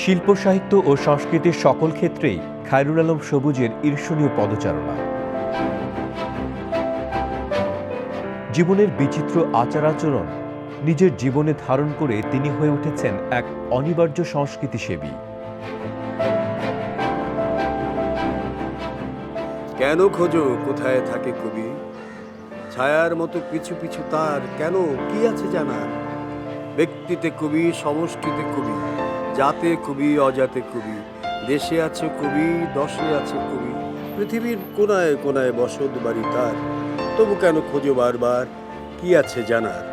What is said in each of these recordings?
শিল্প সাহিত্য ও সংস্কৃতির সকল ক্ষেত্রেই খায়রুল আলম সবুজের ঈর্ষণীয় পদচারণা। জীবনের বিচিত্র আচার আচরণ নিজের জীবনে ধারণ করে তিনি হয়ে উঠেছেন এক অনিবার্য সংস্কৃতিসেবী। কেন খোঁজো কোথায় থাকে কবি? ছায়ার মতো পিছু পিছু তার কেন কি আছে জানার? ব্যক্তিতে কবি, সমষ্টিতে কবি, জাতে কবি, অজাতে কবি, দেশে আছে কবি, দশে আছে কবি, পৃথিবীর কোনায় কোনায় বসত বাড়ি তার। তবু কেন খোঁজো বারবার কি আছে জানার?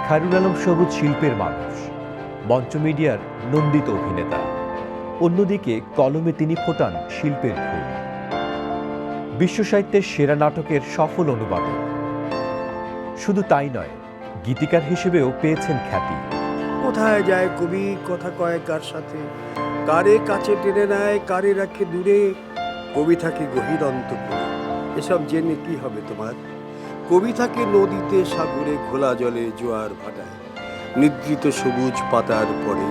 খায়রুল আলম সবুজ শিল্পের মানুষ, মঞ্চ মিডিয়ার নন্দিত অভিনেতা। অন্যদিকে কলমে তিনি ফোটান শিল্পের ফুল। বিশ্ব সাহিত্যের সেরা নাটকের সফল অনুবাদক। শুধু তাই নয়, গীতিকার হিসেবেও পেয়েছেন খ্যাতি। কোথায় যায় কবি, কথা কয় কার সাথে, কারে কাছে টেনে নেয়, কারে রাখে দূরে। কবি থাকে গভীর অন্তপুরে, এসব জেনে কি হবে তোমার? কবি থাকে নদীতে, সাগরে, ঘোলা জলে, জোয়ার ভাটায়, নিদ্রিত সবুজ পাতার পরে।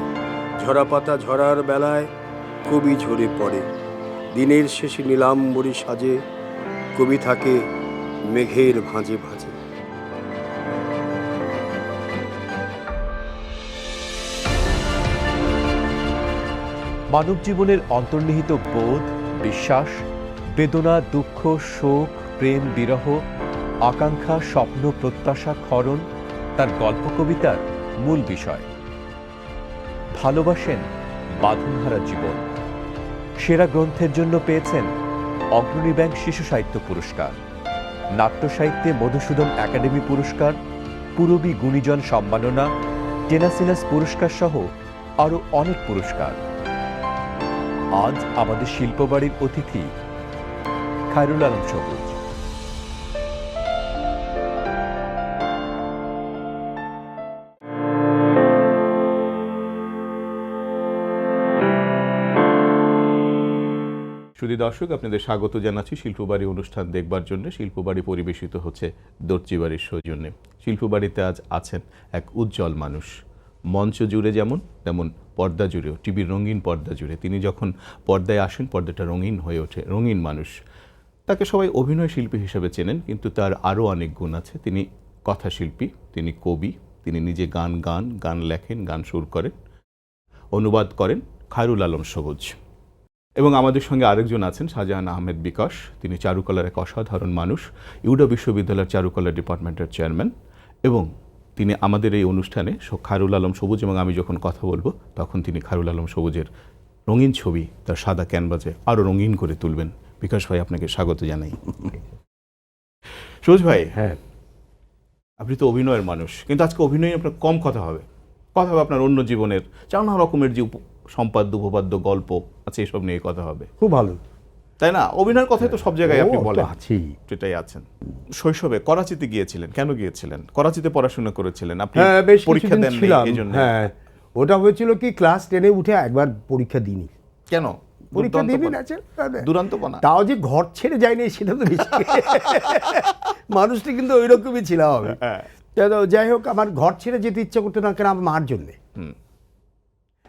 ঝরা পাতা ঝরার বেলায় কবি ঝরে পড়ে। দিনের শেষে নীলাম্বরী সাজে, কবি থাকে মেঘের ভাঁজে ভাঁজে। মানব জীবনের অন্তর্নিহিত বোধ, বিশ্বাস, বেদনা, দুঃখ, শোক, প্রেম, বিরহ, আকাঙ্ক্ষা, স্বপ্ন, প্রত্যাশা, ক্ষরণ তার গল্প কবিতার মূল বিষয়। ভালোবাসেন বাঁধনহারা জীবন। সেরা গ্রন্থের জন্য পেয়েছেন অগ্রণী ব্যাংক শিশু সাহিত্য পুরস্কার, নাট্য সাহিত্যে মধুসূদন একাডেমি পুরস্কার, পূরবী গুণীজন সম্মাননা, টেনাসিনাস পুরস্কার সহ আরও অনেক পুরস্কার। আজ আমাদের শিল্পবাড়ির অতিথি খায়রুল আলম সবুজ। সুধী দর্শক, আপনাদের স্বাগত জানাচ্ছি শিল্পবাড়ি অনুষ্ঠান দেখবার জন্য। শিল্পবাড়ি পরিবেশিত হচ্ছে দর্জিবাড়ির সৌজন্যে। শিল্পবাড়িতে আজ আছেন এক উজ্জ্বল মানুষ। মঞ্চ জুড়ে যেমন, তেমন পর্দা জুড়েও, টিভির রঙিন পর্দা জুড়ে তিনি যখন পর্দায় আসেন, পর্দাটা রঙিন হয়ে ওঠে। রঙিন মানুষ, তাকে সবাই অভিনয় শিল্পী হিসেবে চেনেন, কিন্তু তার আরও অনেক গুণ আছে। তিনি কথাশিল্পী, তিনি কবি, তিনি নিজে গান লেখেন, গান সুর করেন, অনুবাদ করেন। খায়রুল আলম সবুজ। এবং আমাদের সঙ্গে আরেকজন আছেন শাহজাহান আহমেদ বিকাশ। তিনি চারুকলার এক অসাধারণ মানুষ, ইউডা বিশ্ববিদ্যালয়ের চারুকলা ডিপার্টমেন্টের চেয়ারম্যান। এবং তিনি আমাদের এই অনুষ্ঠানে খায়রুল আলম সবুজ এবং আমি যখন কথা বলবো, তখন তিনি খায়রুল আলম সবুজের রঙিন ছবি তার সাদা ক্যানভাসে আরও রঙিন করে তুলবেন। বিকাশ ভাই, আপনাকে স্বাগত জানাই। সবুজ ভাই, হ্যাঁ, আপনি তো অভিনয়ের মানুষ, কিন্তু আজকে অভিনয় আপনার কম কথা হবে আপনার অন্য জীবনের নানা রকমের যে সম্পাদ্য উপপাদ্য গল্প আছে, এসব নিয়ে কথা হবে। খুব ভালো, তাই না? অভিনয়ের কথাই তো সব জায়গায় আপনি বলেন, সেটাই আছেন। শৈশবে করাচিতে গিয়েছিলেন, কেন গিয়েছিলেন? করাচিতে পড়াশোনা করেছিলেন আপনি? পরীক্ষা দেন এই জন্য? হ্যাঁ, ওটা হয়েছিল কি, ক্লাস 10-এ উঠে একবার পরীক্ষা দিইনি। কেন পরীক্ষা দিবি না? দুরান্তপনা। তাও যে ঘর ছেড়ে যায়নি সেটা তো বেশি। মানুষটা কিন্তু ওই রকমই ছিলাম আমি। যাই হোক, আমার ঘর ছেড়ে যেতে ইচ্ছা করতো না, কেন? আমার মার জন্যে।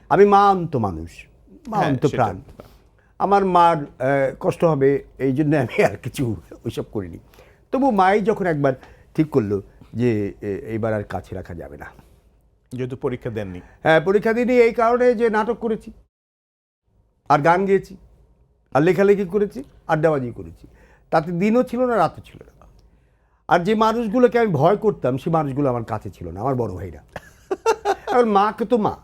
আমি মা অন্ত মানুষ, মা অন্ত প্রাণ। আমার মার কষ্ট হবে, এই জন্য আমি আর কিছু ওইসব করিনি। তবু মাই যখন একবার ঠিক করলো যে এইবার আর কাছে রাখা যাবে না, যেহেতু পরীক্ষা দেননি। হ্যাঁ, পরীক্ষা দিইনি এই কারণে যে নাটক করেছি, আর গান গেয়েছি, আর লেখালেখি করেছি, আড্ডাবাজি করেছি। তাতে দিনও ছিল না, রাতও ছিল না। আর যে মানুষগুলোকে আমি ভয় করতাম, সেই মানুষগুলো আমার কাছে ছিল না, আমার বড় ভাইরা। আর মাকে তো মা,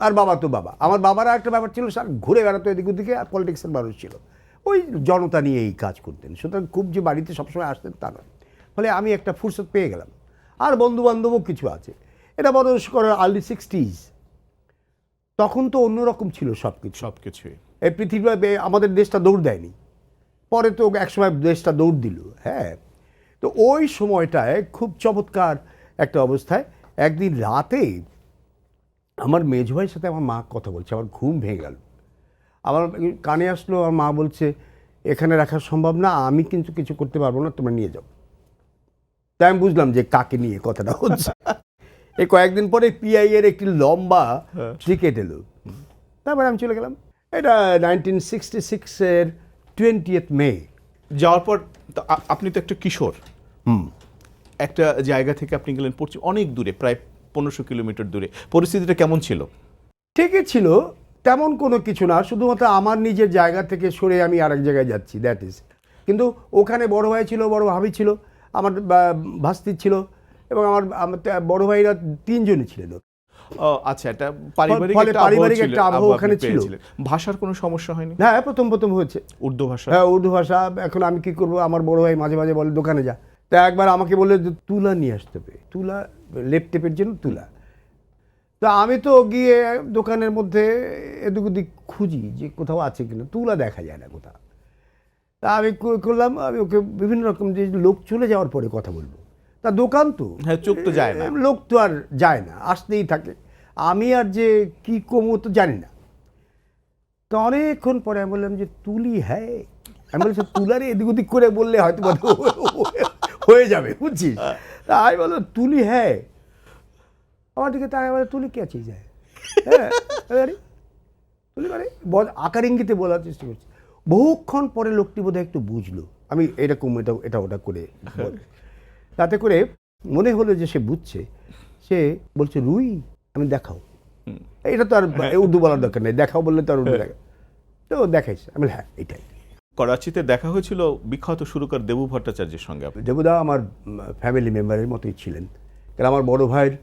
আর বাবা তো বাবা। আমার বাবারা একটা ব্যাপার ছিল, স্যার ঘুরে বেড়াতো এদিক ওদিকে, আর পলিটিক্সের মানুষ ছিল, ওই জনতা নিয়ে এই কাজ করতেন। সুতরাং খুব যে বাড়িতে সবসময় আসতেন তা নয়। ফলে আমি একটা ফুরসত পেয়ে গেলাম। আর বন্ধুবান্ধবও কিছু আছে। এটা বরস করে আর্লি 60s। তখন তো অন্যরকম ছিল সবকিছুই। এই পৃথিবী, আমাদের দেশটা দৌড় দেয়নি, পরে তো একসময় দেশটা দৌড় দিল। হ্যাঁ, তো ওই সময়টায় খুব চমৎকার একটা অবস্থায় একদিন রাতে আমার মেজো ভাইয়ের সাথে আমার মা কথা বলছে, আমার ঘুম ভেঙে গেল। আমার কানে আসলো, আমার মা বলছে, এখানে রাখা সম্ভব না, আমি কিন্তু কিছু করতে পারবো না, তোমরা নিয়ে যাও। তাই আমি বুঝলাম যে কাকে নিয়ে কথাটা হচ্ছে। এই কয়েকদিন পরে পিআই এর একটি লম্বা ক্রিকেট এলো, তারপরে আমি চলে গেলাম। এটা 1966-এর 20th মে। যাওয়ার পর তো আপনি তো একটা কিশোর, একটা জায়গা থেকে আপনি গেলেন পশ্চিম, অনেক দূরে, প্রায় 1500 কিলোমিটার দূরে। পরিস্থিতিটা কেমন ছিল? ঠিকই ছিল, তেমন কোনো কিছু না, শুধুমাত্র আমার নিজের জায়গা থেকে সরে আমি আরেক জায়গায় যাচ্ছি, দ্যাট ইজ। কিন্তু ওখানে বড় ভাই ছিল, বড় ভাবি ছিল, আমার ভাস্তি ছিল, এবং আমার বড় ভাইরা 3 জনই ছিলেন। আচ্ছা, এটা পারিবারিক ফলে একটা পারিবারিক আবহাওয়া একটা আবহাওয়া ওখানে ছিল। ভাষার কোনো সমস্যা হয়নি? হ্যাঁ, প্রথম হয়েছে উর্দু ভাষা। হ্যাঁ, উর্দু ভাষা। এখন আমি কি করব, আমার বড় ভাই মাঝে মাঝে বলে দোকানে যা, তা একবার আমাকে বললে যে তুলা নিয়ে আসতে হবে, তুলা, লেপ টেপের জন্য তুলা। তা আমি তো গিয়ে দোকানের মধ্যে এদিক ওদিক খুঁজি যে কোথাও আছে কিনা, তুলা দেখা যায় না কোথাও। তা আমি করলাম, আমি ওকে বিভিন্ন রকম, যে লোক চলে যাওয়ার পরে কথা বলবো, তা দোকান তো, হ্যাঁ, চোখ তো যায় না, লোক তো আর যায় না, আসতেই থাকে। আমি আর যে কি কমো তো জানি না। তো অনেকক্ষণ পরে আমি বললাম যে তুলি, হ্যাঁ। আমি বলছি তুলারে এদিক ওদিক করে বললে হয়তো হয়ে যাবে, বুঝছিস। তা আমি বললাম তুলি, হ্যাঁ। আমার দিকে তাই বলে তুলি কে চিজ হ্যাঁ, তুলি মানে আকার ইঙ্গিতে বলার চেষ্টা করছি। বহুক্ষণ পরে লোকটি বোধহয় একটু বুঝলো আমি এরকম এটা ওটা করে, তাতে করে মনে হলো যে সে বুঝছে। সে বলছে রুই, আমি দেখাও। এটা তো আর উর্দু বলার দরকার নেই, দেখাও বললে তো আর উর্দু দেখা, তো দেখাইছে। আমি হ্যাঁ এটাই। করাচিতে দেখা হয়েছিল বিখ্যাত সুরকার দেবু ভট্টাচার্যের সঙ্গে। দেবুদা আমার ফ্যামিলি মেম্বারের মতোই ছিলেন, কারণ আমার বড় ভাইয়ের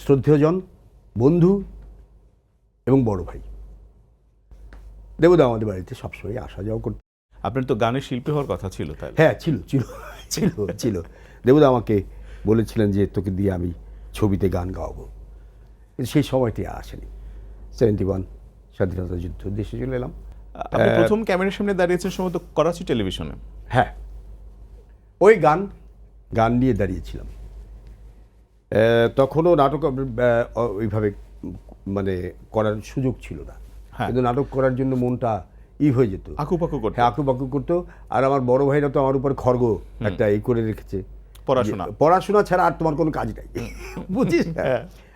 শ্রদ্ধেয়জন, বন্ধু এবং বড় ভাই। দেবুদা আমাদের বাড়িতে সবসময় আসা যাওয়া করতেন। আপনার তো গানের শিল্পী হওয়ার কথা ছিল, তাই? হ্যাঁ, ছিল ছিল ছিল ছিল দেবুদা আমাকে বলেছিলেন যে তোকে দিয়ে আমি ছবিতে গান গাওয়াবো, কিন্তু সেই সময়টি আসেনি। 71 স্বাধীনতা যুদ্ধ, দেশে চলে এলাম। আপনি প্রথম ক্যামেরার সামনে দাঁড়িয়েছেন সম্ভবত করাচি টেলিভিশনে। হ্যাঁ, ওই গান নিয়ে দাঁড়িয়েছিলাম। তখনও নাটক ওইভাবে মানে করার সুযোগ ছিল না, কিন্তু নাটক করার জন্য মনটা হয়ে যেত, আকুপাকু করতো। হ্যাঁ, আকুপাকু করতো। আর আমার বড় ভাইরা তো আমার উপর খড়গ একটা করে রেখেছে, পড়াশোনা ছাড়া আর তোমার কোনো কাজ নাই, বুঝিস।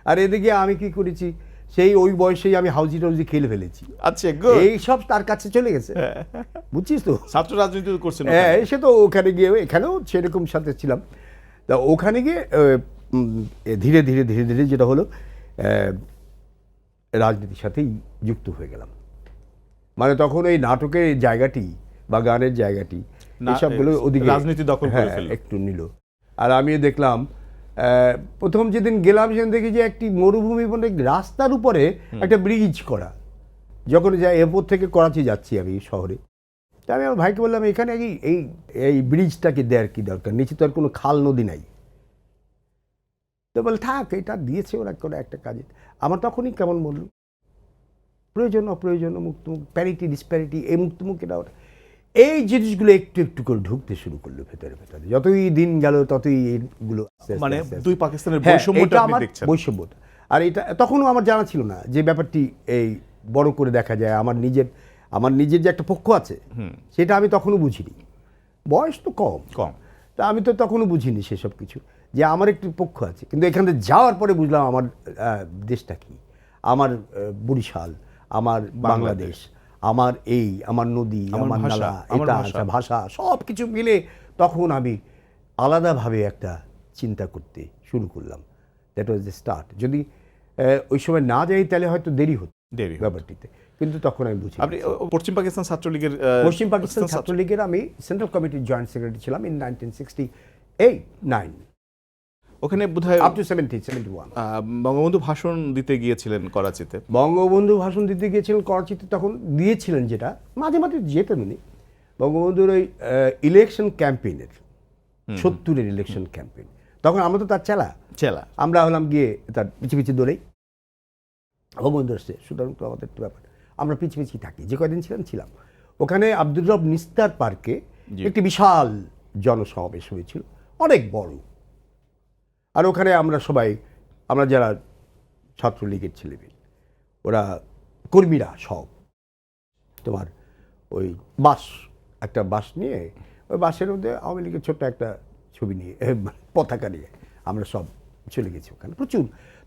আর এদিকে আমি কি করেছি, সেই ওই বয়সেই আমি হাউজি টাউজি খেলে ফেলেছি। আচ্ছা, এই সব তার কাছে চলে গেছে, বুঝছিস তো। ছাত্র রাজনীতি করছেন? হ্যাঁ, সে তো ওখানে গিয়ে, এখানেও সেরকম সাথে ছিলাম। তা ওখানে গিয়ে ধীরে ধীরে ধীরে ধীরে যেটা হলো, রাজনীতির সাথেই যুক্ত হয়ে গেলাম। মানে তখন এই নাটকের জায়গাটি বা গানের জায়গাটি, এসবগুলো ওদিকে রাজনীতি দখল করে ফেলল, একটু নিল। আর আমিও দেখলাম, প্রথম যেদিন গেলাম সেদিন দেখি যে একটি মরুভূমি, মানে রাস্তার উপরে একটা ব্রিজ করা। যখন যাই এয়ারপোর্ট থেকে করাচি যাচ্ছি আমি শহরে, তা আমি আমার ভাইকে বললাম এখানে এই ব্রিজটাকে দেওয়ার কি দরকার, নিচে তো আর কোনো খাল নদী নাই। তো বলে থাক, এটা দিয়েছে ওরা কোনো একটা কাজে। আমার তখনই কেমন বলল, প্রয়োজন অপ্রয়োজন, মুক্তমুখ, প্যারিটি ডিসপ্যারিটি, এই মুক্তমুখ, এটা ওটা, এই জিনিসগুলো একটু একটু করে ঢুকতে শুরু করলো ভেতরে ভেতরে। যতই দিন গেল ততই এইগুলো, মানে দুই পাকিস্তানের বৈষম্যটা। আর এটা তখনও আমার জানা ছিল না যে ব্যাপারটি এই বড় করে দেখা যায়। আমার নিজের যে একটা পক্ষ আছে, সেটা আমি তখনও বুঝিনি। বয়স তো কম, তা আমি তো তখনও বুঝিনি সেসব কিছু, যে আমার একটি পক্ষ আছে। কিন্তু এখানে যাওয়ার পরে বুঝলাম আমার দেশটা কি, আমার বরিশাল, আমার বাংলাদেশ, আমার আমার নদী, আমার নালা, এটা ভাষা, সব কিছু মিলে তখন আমি আলাদাভাবে একটা চিন্তা করতে শুরু করলাম। That was the start. যদি ওই সময় না যাই তাহলে হয়তো দেরি হতো ব্যাপারটিতে, কিন্তু তখন আমি বুঝি। আপনি পশ্চিম পাকিস্তান ছাত্রলীগের আমি সেন্ট্রাল কমিটির জয়েন্ট সেক্রেটারি ছিলাম ইন 1968-9। ওখানে বোধহয় আপ টু 71 বঙ্গবন্ধু ভাষণ দিতে গিয়েছিলেন করাচিতে। বঙ্গবন্ধু ভাষণ দিতে গিয়েছিলেন করাচিতে, তখন দিয়েছিলেন, যেটা মাঝে মাঝে যেতেন উনি। বঙ্গবন্ধুর ওই ইলেকশন ক্যাম্পেইনের 70-এর ইলেকশন ক্যাম্পেইন, তখন আমরা তো তার চেলা, আমরা হলাম গিয়ে তার পিছিয়ে দৌড়েই। বঙ্গবন্ধু আসছে, সুতরাং তো আমাদের তো ব্যাপার, আমরা পিছিয়ে থাকি। যে কয়দিন ছিলাম ওখানে আব্দুর রব নিস্তার পার্কে একটি বিশাল জনসমাবেশ হয়েছিল, অনেক বড়। আর ওখানে আমরা যারা ছাত্রলীগের ছেলেমেয়ে, ওরা কর্মীরা সব, তোমার ওই একটা বাস নিয়ে, ওই বাসের মধ্যে আওয়ামী লীগের ছোট্ট একটা ছবি নিয়ে, পতাকা নিয়ে আমরা সব চলে গেছি ওখানে।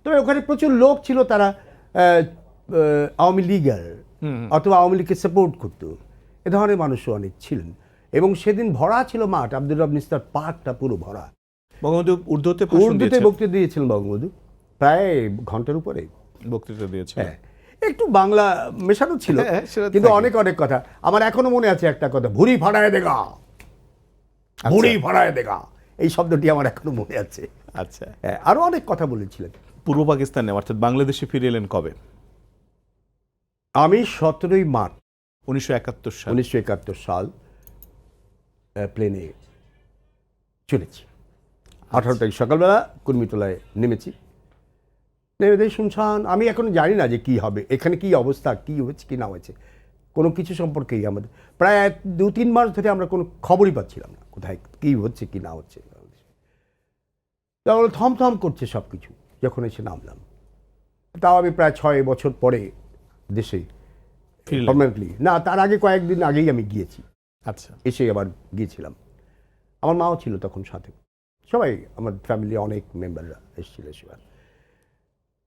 তবে ওখানে প্রচুর লোক ছিল, তারা আওয়ামী লীগার অথবা আওয়ামী লীগকে সাপোর্ট করতো, এ ধরনের মানুষও অনেক ছিলেন। এবং সেদিন ভরা ছিল মাঠ, আব্দুর রব নিস্তার পার্কটা পুরো ভরা। বঙ্গবন্ধু উর্দুতে ভাষণ উর্দুতে দিয়েছেন, বক্তৃতা দিয়েছিলেন বঙ্গবন্ধু, প্রায় ঘন্টার উপরে। বক্তৃতা দিয়েছেন। হ্যাঁ, একটু বাংলা মেশানো ছিল, হ্যাঁ, সেটা কিন্তু থাকে। অনেক অনেক কথা আমার এখনো মনে আছে। একটা কথা, ভুড়ি ফাড়ায় দেগা, ভুড়ি ফাড়ায় দেগা, এই শব্দটি আমার এখনো মনে আছে। আচ্ছা, হ্যাঁ, আরো অনেক কথা বলেছিলেন। পূর্ব পাকিস্তানে অর্থাৎ বাংলাদেশে ফিরে এলেন কবে? আমি 17ই মার্চ 1971 সাল। 1971 সাল প্লেনে চলেছি। 18 তারিখ সকালবেলা কুর্মিটোলায় নেমেছি। নেমে দেখি শুনশান। আমি এখনো জানি না যে কি হবে এখানে, কি অবস্থা, কি হয়েছে কি না হয়েছে, কোনো কিছু সম্পর্কেই আমাদের প্রায় 2-3 মাস ধরে আমরা কোনো খবরই পাচ্ছিলাম না কোথায় কি হচ্ছে কি না হচ্ছে। তাহলে থমথম করছে সব কিছু। যখন এসে নামলাম, তাও আমি প্রায় 6 বছর পরে দেশে ফিরলেন? পার্মানেন্টলি না, তার আগে কয়েকদিন আগেই আমি গিয়েছি, আচ্ছা, এসে আবার গিয়েছিলাম। আমার মাও ছিল তখন সাথে, সবাই আমার ফ্যামিলি অনেক মেম্বাররা এসেছিল সেবার।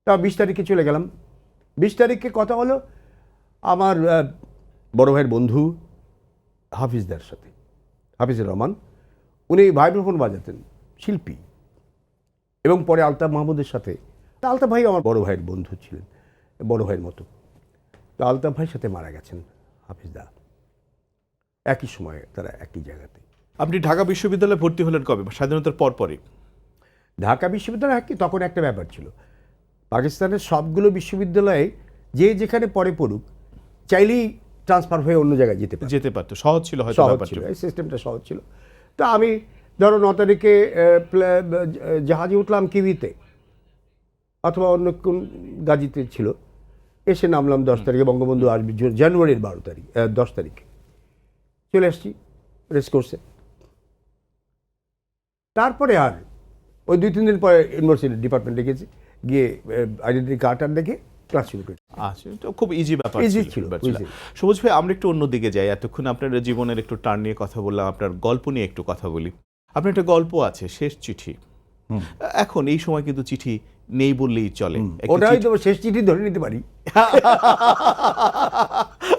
তা 20 তারিখে চলে গেলাম। 20 তারিখে কথা হলো আমার বড় ভাইয়ের বন্ধু হাফিজদার সাথে, হাফিজুর রহমান। উনি ভাইব্রাফোন বাজাতেন, শিল্পী। এবং পরে আলতাফ মাহমুদের সাথে, তা আলতাফ ভাই আমার বড় ভাইয়ের বন্ধু ছিলেন, বড় ভাইয়ের মতো। তো আলতাফ ভাইয়ের সাথে মারা গেছেন হাফিজদা, একই সময়ে তারা একই জায়গাতে। আপনি ঢাকা বিশ্ববিদ্যালয়ে ভর্তি হলেন কবে? স্বাধীনতার পরপরই? ঢাকা বিশ্ববিদ্যালয় কি তখন একটা ব্যাপার ছিল, পাকিস্তানের সবগুলো বিশ্ববিদ্যালয়ে যে যেখানে পড়ে পড়ুক চাইলেই ট্রান্সফার হয়ে অন্য জায়গায় যেতে পারতো, সহজ ছিল হয়তো সহজ ব্যাপারটা। ছিল, এই সিস্টেমটা সহজ ছিল। তা আমি ধরো 9 তারিখে জাহাজে উঠলাম কিবিতে, অথবা অন্য কোন গাজীতে ছিল, এসে নামলাম 10 তারিখে। বঙ্গবন্ধু আসবে জানুয়ারির 12 তারিখ 10 তারিখে চলে আসছি রেস কোর্সে। তারপরে আর ওই 2-3 দিন পরে ইউনিভার্সিটি ডিপার্টমেন্টে গেছি, গিয়ে আইডেন্টি কার্ড দেখে ক্লাস শুরু করেছি। আচ্ছা, তো খুব ইজি ব্যাপার Easy ছিল। ছিল, easy। সবুজ ভাই, আমরা একটু অন্যদিকে যাই। এতক্ষণ আপনার জীবনের একটু টার্ন নিয়ে কথা বললাম, আপনার গল্প নিয়ে একটু কথা বলি। আপনার একটা গল্প আছে, শেষ চিঠি। এখন এই সময় কিন্তু চিঠি নেই বললেই চলে। একটা ওটাই তো শেষ চিঠি ধরে নিতে পারি।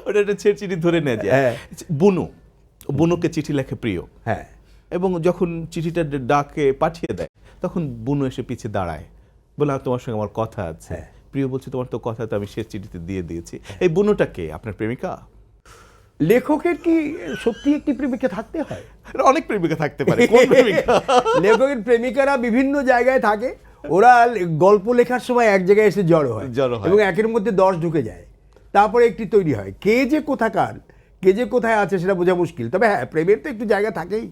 ওটা একটা শেষ চিঠি ধরে নেয় যায়। হ্যাঁ। বুনুকে চিঠি লেখে প্রিয়, হ্যাঁ, এবং যখন চিঠিটা ডাকে পাঠিয়ে দেয়, তখন বুনু এসে পিছে দাঁড়ায়, বলে তোমার সঙ্গে আমার কথা আছে। হ্যাঁ। প্রিয় বলছে, তোমার তো কথা তো আমি শেষ চিঠিতে দিয়ে দিয়েছি। এই বুনুটা কে? আপনার প্রেমিকা? লেখকের কি সত্যি একটি প্রেমিকা থাকতে হয়? অনেক প্রেমিকা থাকতে পারে। কোন প্রেমিকা? লেখকের প্রেমিকারা বিভিন্ন জায়গায় থাকে, ওরা গল্প লেখার সময় এক জায়গায় এসে জড়ো হয় এবং একের মধ্যে 10 ঢুকে যায়, তারপরে একটি তৈরি হয়। কে যে কোথাকার, কে যে কোথায় আছে সেটা বোঝা মুশকিল। তবে হ্যাঁ, প্রেমের তো একটু জায়গা থাকেই,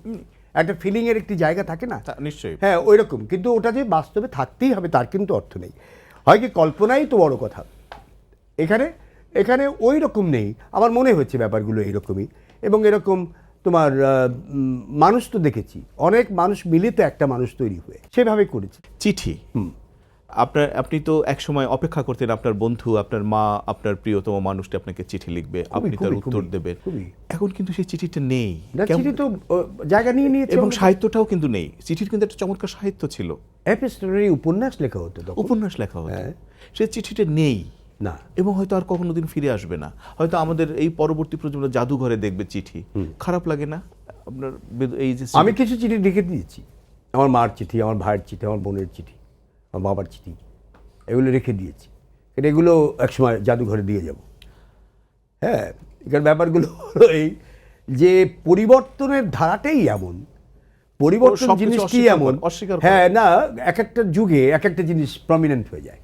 একটা ফিলিং এর একটি জায়গা থাকে না? নিশ্চয়ই। হ্যাঁ, ওই রকম। কিন্তু ওটা যে বাস্তবে থাকতেই হবে তার কিন্তু অর্থ নেই। হয় কি, কল্পনাই তো বড় কথা। এখানে ওই রকম নেই। আমার মনে হচ্ছে ব্যাপারগুলো এইরকমই। এবং এরকম তোমার মানুষ তো দেখেছি, অনেক মানুষ মিলে তো একটা মানুষ তৈরি হয়ে সেভাবে করেছি। চিঠি, আপনি তো এক সময় অপেক্ষা করতেন আপনার বন্ধু, আপনার মা, আপনার প্রিয়তম মানুষটা আপনাকে চিঠি লিখবে, আপনি তার উত্তর দেবেন। এখন কিন্তু সেই চিঠিটা নেই। চিঠি তো জায়গা নিয়ে নিয়েছে, এবং সাহিত্যটাও কিন্তু নেই। চিঠির কিন্তু একটা চমৎকার সাহিত্য ছিল, এপিস্টোলারি উপন্যাস লেখা হতো, উপন্যাস লেখা হতো। সেই চিঠিটা নেই না, এবং হয়তো আর কখনো দিন ফিরে আসবে না। হয়তো আমাদের এই পরবর্তী প্রজন্ম জাদুঘরে দেখবে চিঠি। খারাপ লাগে না আপনার? এই যে আমি কিছু চিঠি লিখে দিয়েছি, আমার মার চিঠি, আমার ভাইয়ের চিঠি, আমার বোনের চিঠি, আমার বাবার চিঠি, এগুলো রেখে দিয়েছি। এগুলো একসময় জাদুঘরে দিয়ে যাব। হ্যাঁ, এখানে ব্যাপারগুলো হলো এই যে পরিবর্তনের ধারাটাই এমন, পরিবর্তন জিনিস কি এমন। হ্যাঁ, না, এক একটা যুগে এক একটা জিনিস প্রমিনেন্ট হয়ে যায়,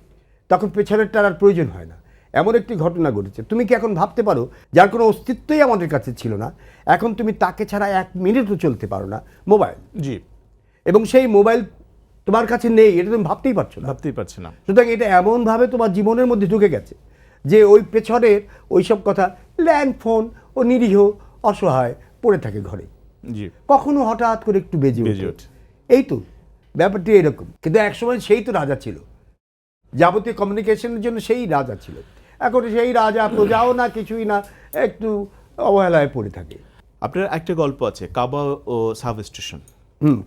তখন পেছনেরটার আর প্রয়োজন হয় না। এমন একটি ঘটনা ঘটেছে, তুমি কি এখন ভাবতে পারো, যার কোনো অস্তিত্বই আমাদের কাছে ছিল না, এখন তুমি তাকে ছাড়া 1 মিনিটও চলতে পারো না, মোবাইল। জি। এবং সেই মোবাইল তোমার কাছে নেই, এটা তুমি ভাবতেই পারছো না। সুতরাং এটা এমনভাবে তোমার জীবনের মধ্যে ঢুকে গেছে যে ওই পেছনের ওইসব কথা, ল্যান্ড ফোন ও নিরীহ অসহায় পড়ে থাকে ঘরে, কখনো হঠাৎ করে একটু বেজে ওঠে। এই তো ব্যাপারটি এরকম। কিন্তু একসময় সেই তো রাজা ছিল, যাবতীয় কমিউনিকেশনের জন্য সেই রাজা ছিল। এখন সেই রাজা প্রজাও না, কিছুই না, একটু অবহেলায় পড়ে থাকে। আপনার একটা গল্প আছে, কাবা ও সাব স্টেশন।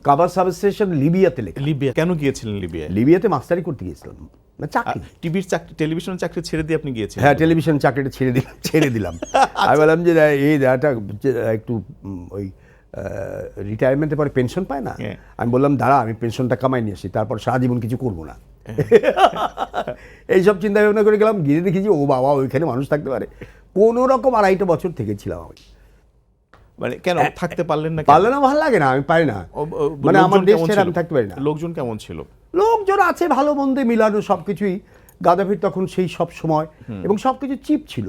কাবার সাবস্টেশন লিবিয়াতে লেখা। লিবিয়া কেন গিয়েছিলেন লিবিয়ায়? লিবিয়াতে মাস্টারি করতে গিয়েছিলাম, না চাকরি। টিভির চাকরি, টেলিভিশনের চাকরি ছেড়ে দিয়ে আপনি গিয়েছিলেন? হ্যাঁ, টেলিভিশন চাকরিটা ছেড়ে দিলাম। আমি বললাম যে এই দাদাটা একটু ওই রিটায়ারমেন্টের পরে পেনশন পায় না, হ্যাঁ। আমি বললাম দাঁড়া আমি পেনশনটা কামাই নিয়ে আসি, তারপর সারা জীবন কিছু করবো না। এইসব চিন্তা ভাবনা করে গেলাম, গিয়ে দেখি যে ও বাবা ওইখানে মানুষ থাকতে পারে। কোনো রকম 2.5 বছর থেকেছিলাম আমি। মানে কেন থাকতে পারলেন না? পারলে না, ভালো লাগে না, আমি পারি না, মানে আমার দেশ ছেড়ে আমি থাকতে পারি না। লোকজন কেমন ছিল? লোকজন আছে ভালো মন্দে মিলানো সবকিছুই। গাদাফির তখন সেই সব সময়, এবং সবকিছু চিপ ছিল,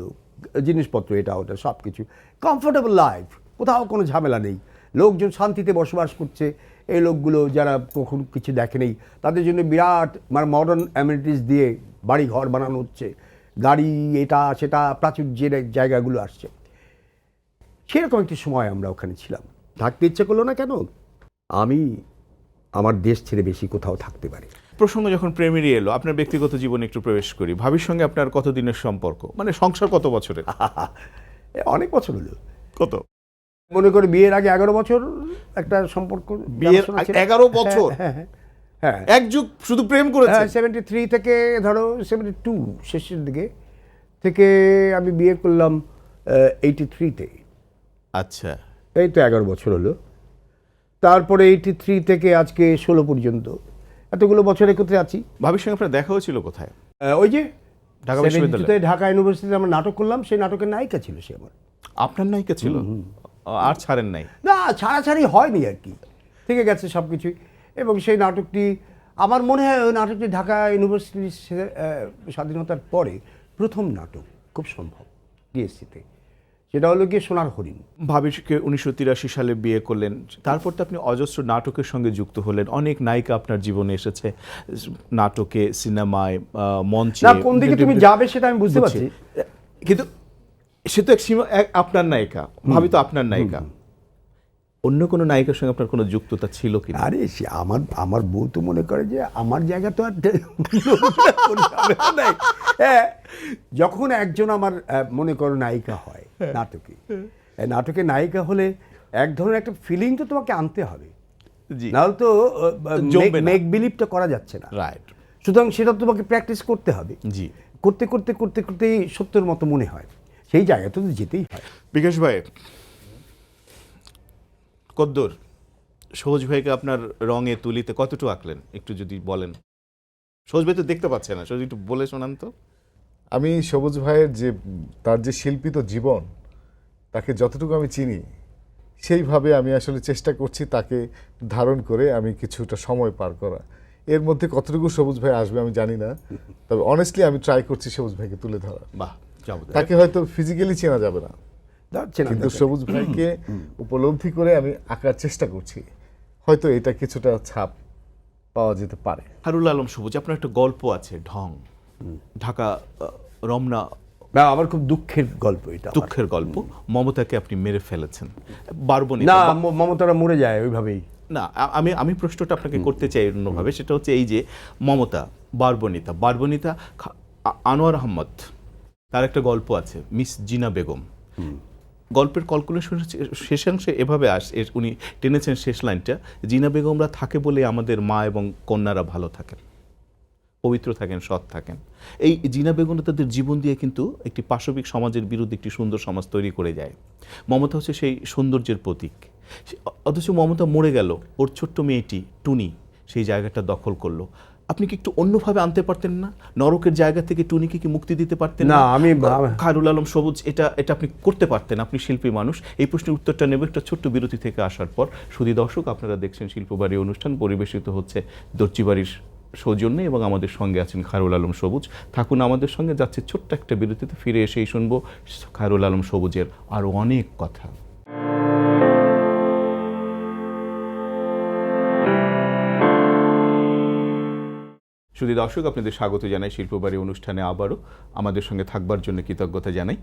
জিনিসপত্র এটা ওটা সবকিছু কমফোর্টেবল লাইফ, কোথাও কোনো ঝামেলা নেই, লোকজন শান্তিতে বসবাস করছে। এই লোকগুলো যারা কখনো কিছু দেখে নেই, তাদের জন্য বিরাট মানে মডার্ন অ্যামিনিটিস দিয়ে বাড়ি ঘর বানানো হচ্ছে, গাড়ি এটা সেটা প্রাচুর্যের জায়গাগুলো আসছে। সেরকম একটি সময় আমরা ওখানে ছিলাম। থাকতে ইচ্ছে করলো না কেন, আমি আমার দেশ ছেড়ে বেশি কোথাও থাকতে পারি। প্রসঙ্গ যখন প্রেমেরই এলো, আপনার ব্যক্তিগত জীবনে একটু প্রবেশ করি। ভাবির সঙ্গে আপনার কতদিনের সম্পর্ক, মানে সংসার কত বছরের? অনেক বছর হলো। কত? মনে করি বিয়ের আগে 11 বছর একটা সম্পর্ক। বিয়ের 11 বছর? হ্যাঁ হ্যাঁ হ্যাঁ, এক যুগ শুধু প্রেম করেছে? 73 থেকে ধরো 72 শেষের দিকে থেকে আমি বিয়ে করলাম 83-তে। আচ্ছা, এই তো 11 বছর হলো। তারপরে 83 থেকে আজকে 16 পর্যন্ত এতগুলো বছর একত্রে আছি। ভাবির সঙ্গে আপনার দেখা হয়েছিল কোথায়? ওই যে ঢাকা বিশ্ববিদ্যালয়ে? ঢাকা ইউনিভার্সিটিতে আমরা নাটক করলাম, সেই নাটকের নায়িকা ছিল সে আমার। আপনার নায়িকা ছিল? আর ছাড়েন নাই? না, ছাড়াছাড়ি হয়নি আর কি, থেকে গেছে সব কিছুই। এবং সেই নাটকটি আমার মনে হয় ওই নাটকটি ঢাকা ইউনিভার্সিটির স্বাধীনতার পরে প্রথম নাটক, খুব সম্ভব ডিএসসিতে। সেটা হলো গিয়ে সোনার হরিণ। ভাবিকে 1983 সালে বিয়ে করলেন, তারপর তো আপনি অজস্র নাটকের সঙ্গে যুক্ত হলেন। অনেক নায়িকা আপনার জীবনে এসেছে, নাটকে, সিনেমায়, মঞ্চে। না, কোন দিকে তুমি যাবে সেটা আমি বুঝতে পারছি, কিন্তু সে তো আপনার নায়িকা, ভাবি তো আপনার নায়িকা। অন্য কোনো নায়িকার সঙ্গে আপনার কোনো যুক্ততা ছিল কি? আরে সে আমার বউ তো মনে করে যে আমার জায়গা তো আর নাই। হ্যাঁ, যখন একজন আমার মনে করো নায়িকা হয় নাটকে, নাটকে নায়িকা হলে এক ধরনের একটা ফিলিং তো তোমাকে আনতে হবে, নাহলে তো মেক বিলিভটা করা যাচ্ছে না। রাইট। সুতরাং সেটা তোমাকে প্র্যাকটিস করতে হবে। জি। করতে করতে করতে করতেই সত্যের মতো মনে হয়, সেই জায়গাটা তো যেতেই হয়। বিকাশ ভাই, কদ্দুর সহজ ভাইকে আপনার রঙে তুলিতে কতটুকু আঁকলেন একটু যদি বলেন? সহজ ভাই তো দেখতে পাচ্ছে না, সহজ একটু বলে শোনান তো। আমি সবুজ ভাইয়ের যে তার যে শিল্পিত জীবন, তাকে যতটুকু আমি চিনি সেইভাবে আমি আসলে চেষ্টা করছি তাকে ধারণ করে আমি কিছুটা সময় পার করা। এর মধ্যে কতটুকু সবুজ ভাই আসবে আমি জানি না, তবে অনেস্টলি আমি ট্রাই করছি সবুজ ভাইকে তুলে ধরা। বাহ, তাকে হয়তো ফিজিক্যালি চেনা যাবে না, কিন্তু সবুজ ভাইকে উপলব্ধি করে আমি আঁকার চেষ্টা করছি, হয়তো এটা কিছুটা ছাপ পাওয়া যেতে পারে। হারুল আলম সবুজ, আপনার একটা গল্প আছে ঢং, ঢাকা রমনা। আমার খুব দুঃখের গল্প এটা, দুঃখের গল্প। মমতাকে আপনি মেরে ফেলেছেন, বারবনি। না, মমতারা মরে যায় ওইভাবেই। না, আমি প্রশ্নটা আপনাকে করতে চাই অন্যভাবে। সেটা হচ্ছে এই যে মমতা বারবনিতা আনোয়ার আহমদ, তার একটা গল্প আছে মিস জিনা বেগম। গল্পের কলকুলেশন শেষাংশে এভাবে উনি টেনেছেন শেষ লাইনটা, জিনা বেগমরা থাকে বলে আমাদের মা এবং কন্যারা ভালো থাকেন, পবিত্র থাকেন, সৎ থাকেন। এই জিনা বেগমরা তাদের জীবন দিয়ে কিন্তু একটি পাশবিক সমাজের বিরুদ্ধে একটি সুন্দর সমাজ তৈরি করে যায়। মমতা হচ্ছে সেই সৌন্দর্যের প্রতীক। অথচ মমতা মরে গেল, ওর ছোট্ট মেয়েটি টুনি সেই জায়গাটা দখল করলো। আপনি কি একটু অন্যভাবে আনতে পারতেন না? নরকের জায়গা থেকে টুনিকে কি মুক্তি দিতে পারতেন না? আমি খায়রুল আলম সবুজ, এটা আপনি করতে পারতেন, আপনি শিল্পী মানুষ। এই প্রশ্নের উত্তরটা নেব একটা ছোট্ট বিরতি থেকে আসার পর। শুধু দর্শক, আপনারা দেখছেন শিল্পবাড়ি অনুষ্ঠান, পরিবেশিত হচ্ছে দর্জিবাড়ির সৌজন্যে, এবং আমাদের সঙ্গে আছেন খায়রুল আলম সবুজ। থাকুন আমাদের সঙ্গে, যাচ্ছে ছোট্ট একটা বিরতিতে, ফিরে এসেই শুনবো খায়রুল আলম সবুজের আরও অনেক কথা। শুধু দর্শক, আপনাদের স্বাগত জানাই শিল্পবাড়ি অনুষ্ঠানে। আবারও আমাদের সঙ্গে থাকবার জন্য কৃতজ্ঞতা জানাই।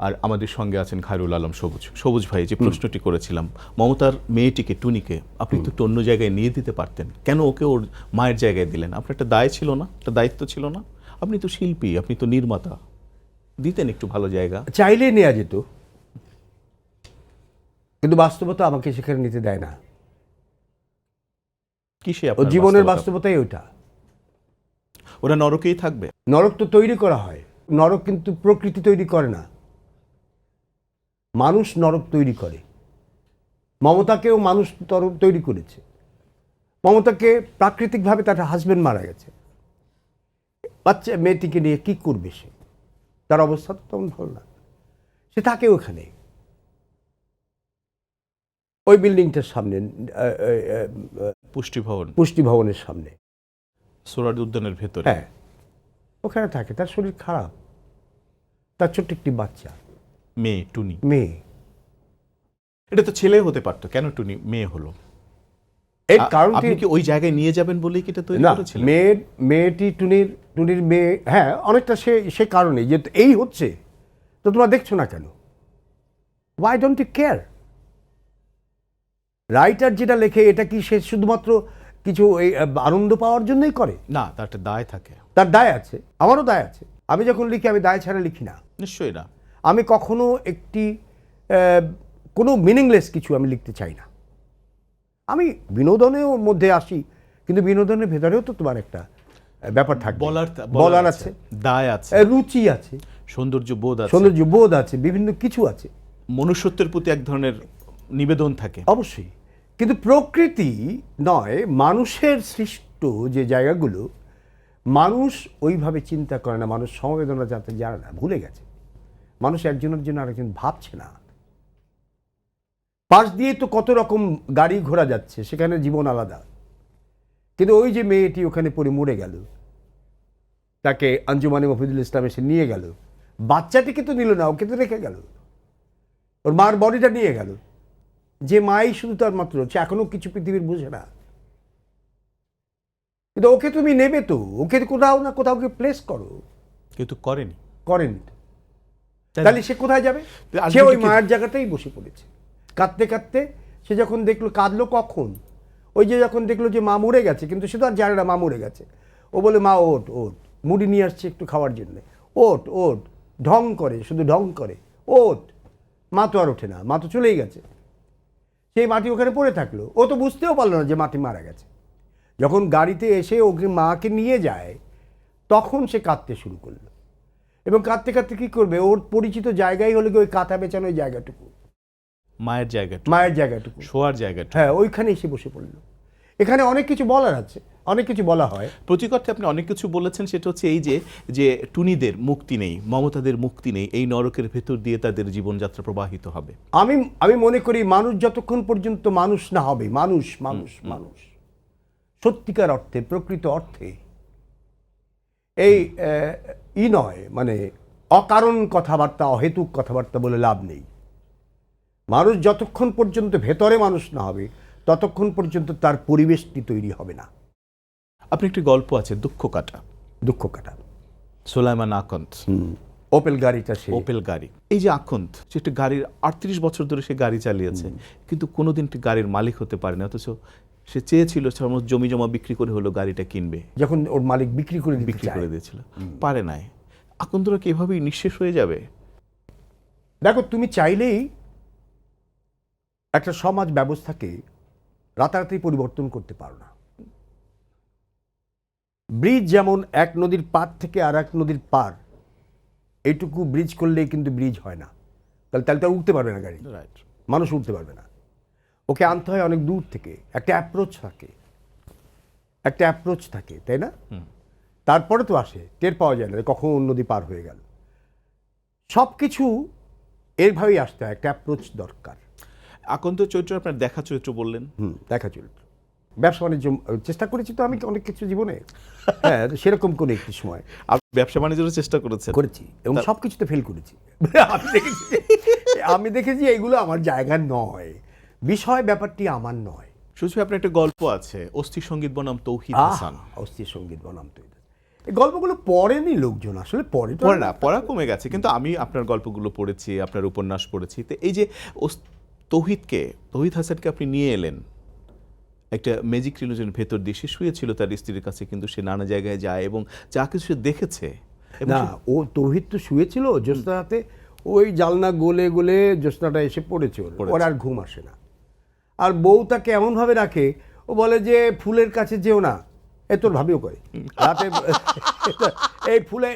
আর আমাদের সঙ্গে আছেন খায়রুল আলম সবুজ। সবুজ ভাই, যে প্রশ্নটি করেছিলাম, মমতার মেয়েটিকে টুনিকে আপনি তো একটু অন্য জায়গায় নিয়ে দিতে পারতেন, কেন ওকে ওর মায়ের জায়গায় দিলেন? আপনার একটা দায় ছিল না, একটা দায়িত্ব ছিল না? আপনি তো শিল্পী, আপনি তো নির্মাতা, দিতেন একটু ভালো জায়গা। চাইলে নেওয়া যেত, কিন্তু বাস্তবতা আমাকে সেখানে নিতে দেয় না। কিসে ও আপনার জীবনের বাস্তবতা? বাস্তবতাই ওইটা। ওরা নরকেই থাকবে? নরক তো তৈরি করা হয়, নরক কিন্তু প্রকৃতি তৈরি করে না, মানুষ নরক তৈরি করে। মমতাকেও মানুষ তৈরি করেছে। মমতাকে প্রাকৃতিকভাবে তার হাজবেন্ড মারা গেছে, বাচ্চা মেয়েটিকে নিয়ে কি করবে সে? তার অবস্থা তো তেমন ভালো না, সে থাকে ওখানে ওই বিল্ডিংটার সামনে, পুষ্টি ভবন, পুষ্টি ভবনের সামনে, সোহরাওয়ার্দী উদ্যানের ভেতরে। হ্যাঁ ওখানে থাকে। তার শরীর খারাপ, তার ছোট্ট একটি বাচ্চা মেয়ে টুনি। মেয়ে। এটা তো ছেলে হতে পারতো, কেন টুনি মেয়ে হলো? এর কারণ আপনি কি ওই জায়গায় নিয়ে যাবেন বলেই কি এটা তৈরি না, করেছিলেন? মেয়েটি টুনির মেয়ে, হ্যাঁ অনেকটা সে কারণে যে এই হচ্ছে তো তোমরা দেখছো না কেন? Why don't you care? Writer যেটা লেখে এটা কি সে শুধুমাত্র কিছু এই আনন্দ পাওয়ার জন্যই করে? না, তার একটা দায় থাকে। তার দায় আছে, আমারও দায় আছে। আমি যখন লিখি আমি দায় ছাড়া লিখি না। নিশ্চয়ই না। আমি কখনো একটি কোনো মিনিংলেস কিছু আমি লিখতে চাই না। আমি বিনোদনের মধ্যে আসি, কিন্তু বিনোদনের ভেতরেও তো তোমার একটা ব্যাপার থাকবে, বলার আছে, দায় আছে, রুচি আছে, সৌন্দর্য বোধ আছে, সৌন্দর্য বোধ আছে, বিভিন্ন কিছু আছে, মনুষ্যত্বের প্রতি এক ধরনের নিবেদন থাকে। অবশ্যই। কিন্তু প্রকৃতি নয়, মানুষের সৃষ্ট যে জায়গাগুলো মানুষ ওইভাবে চিন্তা করে না, মানুষ সমবেদনা যাতে জানে না, ভুলে গেছে। মানুষ একজনের জন্য আরেকজন ভাবছে না। পাশ দিয়ে তো কত রকম গাড়ি ঘোড়া যাচ্ছে, সেখানে জীবন আলাদা। কিন্তু ওই যে মেয়েটি ওখানে পড়ে মরে গেল, তাকে আঞ্জুমানে মফিদুল ইসলাম এসে নিয়ে গেল, বাচ্চাটিকে তো নিল না, ওকে তো রেখে গেল, ওর মার বডিটা নিয়ে গেল। যে মাই শুধু তার মাত্র, সে এখনো কিছু পৃথিবীর বুঝে না, কিন্তু ওকে তুমি নেবে তো, ওকে কোথাও না কোথাও প্লেস করো, কিন্তু করেনি। করেনি। তাহলে সে কোথায় যাবে? সে ওই মায়ের জায়গাটাই বসে পড়েছে কাঁদতে কাঁদতে। সে যখন দেখলো, কাঁদলো কখন? ওই যে যখন দেখলো যে মা মরে গেছে, কিন্তু সে তো আর জানে না মা মরে গেছে। ও বলে মা ওঠ ওঠ, মুড়ি নিয়ে আসছে একটু খাওয়ার জন্য, ওঠ ওঠ, ঢং করে, শুধু ঢং করে, ওঠ। মা তো আর ওঠে না, মা তো চলেই গেছে। সেই মাটি ওখানে পড়ে থাকলো, ও তো বুঝতেও পারলো না যে মাটি মারা গেছে। যখন গাড়িতে এসে ওকে মাকে নিয়ে যায়, তখন সে কাঁদতে শুরু করলো। এবং কাঁদতে কাঁদতে কী করবে, ওর পরিচিত জায়গায় হলে ওই কাঁথা বেচানো ওই জায়গাটুকু, মায়ের জায়গাটা, মায়ের জায়গাটুকু, শোয়ার জায়গাটা। হ্যাঁ ওইখানে এসে বসে পড়লো। এখানে অনেক কিছু বলার আছে, অনেক কিছু বলা হয়। প্রতিকর্তে আপনি অনেক কিছু বলেছেন, সেটা হচ্ছে এই যে টুনিদের মুক্তি নেই, মমতাদের মুক্তি নেই, এই নরকের ভেতর দিয়ে তাদের জীবনযাত্রা প্রবাহিত হবে। আমি মনে করি মানুষ যতক্ষণ পর্যন্ত মানুষ না হবে, মানুষ মানুষ মানুষ সত্যিকার অর্থে, প্রকৃত অর্থে, এই নয় মানে অকারণ কথাবার্তা, অহেতুক কথাবার্তা বলে লাভ নেই। মানুষ যতক্ষণ পর্যন্ত ভেতরে মানুষ না হবে, ততক্ষণ পর্যন্ত তার পরিবেশটি তৈরি হবে না। আপনি একটি গল্প আছে, দুঃখ কাটা, দুঃখ কাটা, সোলাইমান আকন্দ, ওপেল গাড়িটা, সে ওপেল গাড়ি। এই যে আকন্দ, সে একটা গাড়ির 38 বছর ধরে সে গাড়ি চালিয়েছে, কিন্তু কোনোদিন একটি গাড়ির মালিক হতে পারে না। অথচ সে চেয়েছিল সমস্ত জমি জমা বিক্রি করে হলো গাড়িটা কিনবে, যখন ওর মালিক বিক্রি করে দিয়েছিল, পারে নাই। আকন্দরা কি এভাবেই নিঃশেষ হয়ে যাবে? দেখো, তুমি চাইলেই একটা সমাজ ব্যবস্থাকে রাতারাতি পরিবর্তন করতে পারো না। ব্রিজ যেমন এক নদীর পার থেকে আর এক নদীর পার, এইটুকু ব্রিজ করলেই কিন্তু ব্রিজ হয় না। তাহলে তো উঠতে পারবে না গাড়ি, রাইট, মানুষ উঠতে পারবে না। ওকে আনতে হয় অনেক দূর থেকে, একটা অ্যাপ্রোচ থাকে, তাই না? তারপরে তো আসে, টের পাওয়া যায় না কখন নদী পার হয়ে গেল। সব কিছু এরভাবেই আসতে হয়, একটা অ্যাপ্রোচ দরকার। আকন্দ চরিত্র আপনার দেখা চরিত্র বললেন। দেখা চরিত্র, ব্যবসা বাণিজ্য চেষ্টা করেছি তো আমি অনেক কিছু জীবনে, হ্যাঁ সেরকম করে একটি সময় আপনি ব্যবসা বাণিজ্যের চেষ্টা করেছি এবং সব কিছুতে ফেল করেছি। আমি দেখেছি এগুলো আমার জায়গা নয়, বিষয় ব্যাপারটি আমার নয়। শুধু আপনার একটা গল্প আছে, অস্থির সঙ্গীত বনাম তৌহিদ হাসান। অস্থির সঙ্গীত বনাম তৌহিদ হাসান, এই গল্পগুলো পড়েনি লোকজন, আসলে পড়ে না, পড়া কমে গেছে, কিন্তু আমি আপনার গল্পগুলো পড়েছি, আপনার উপন্যাস পড়েছি। তো এই যে তৌহিদ হাসানকে আপনি নিয়ে এলেন একটা ম্যাজিক রিলিজনের ভেতর দিয়ে, সে শুয়েছিল তার স্ত্রীর কাছে, কিন্তু সে নানা জায়গায় যায় এবং যা কিছু সে দেখেছে। না, ও তৌহিদ তো শুয়েছিল জ্যোৎস্নাতে, ওই জালনা গলে গলে জ্যোৎস্নাটা এসে পড়েছে, ওর আর ঘুম আসে না। আর বউ তাকে এমনভাবে রাখে, ও বলে যে ফুলের কাছে যেও না, এ তোর ভাবিও করে রাতে এই ফুলে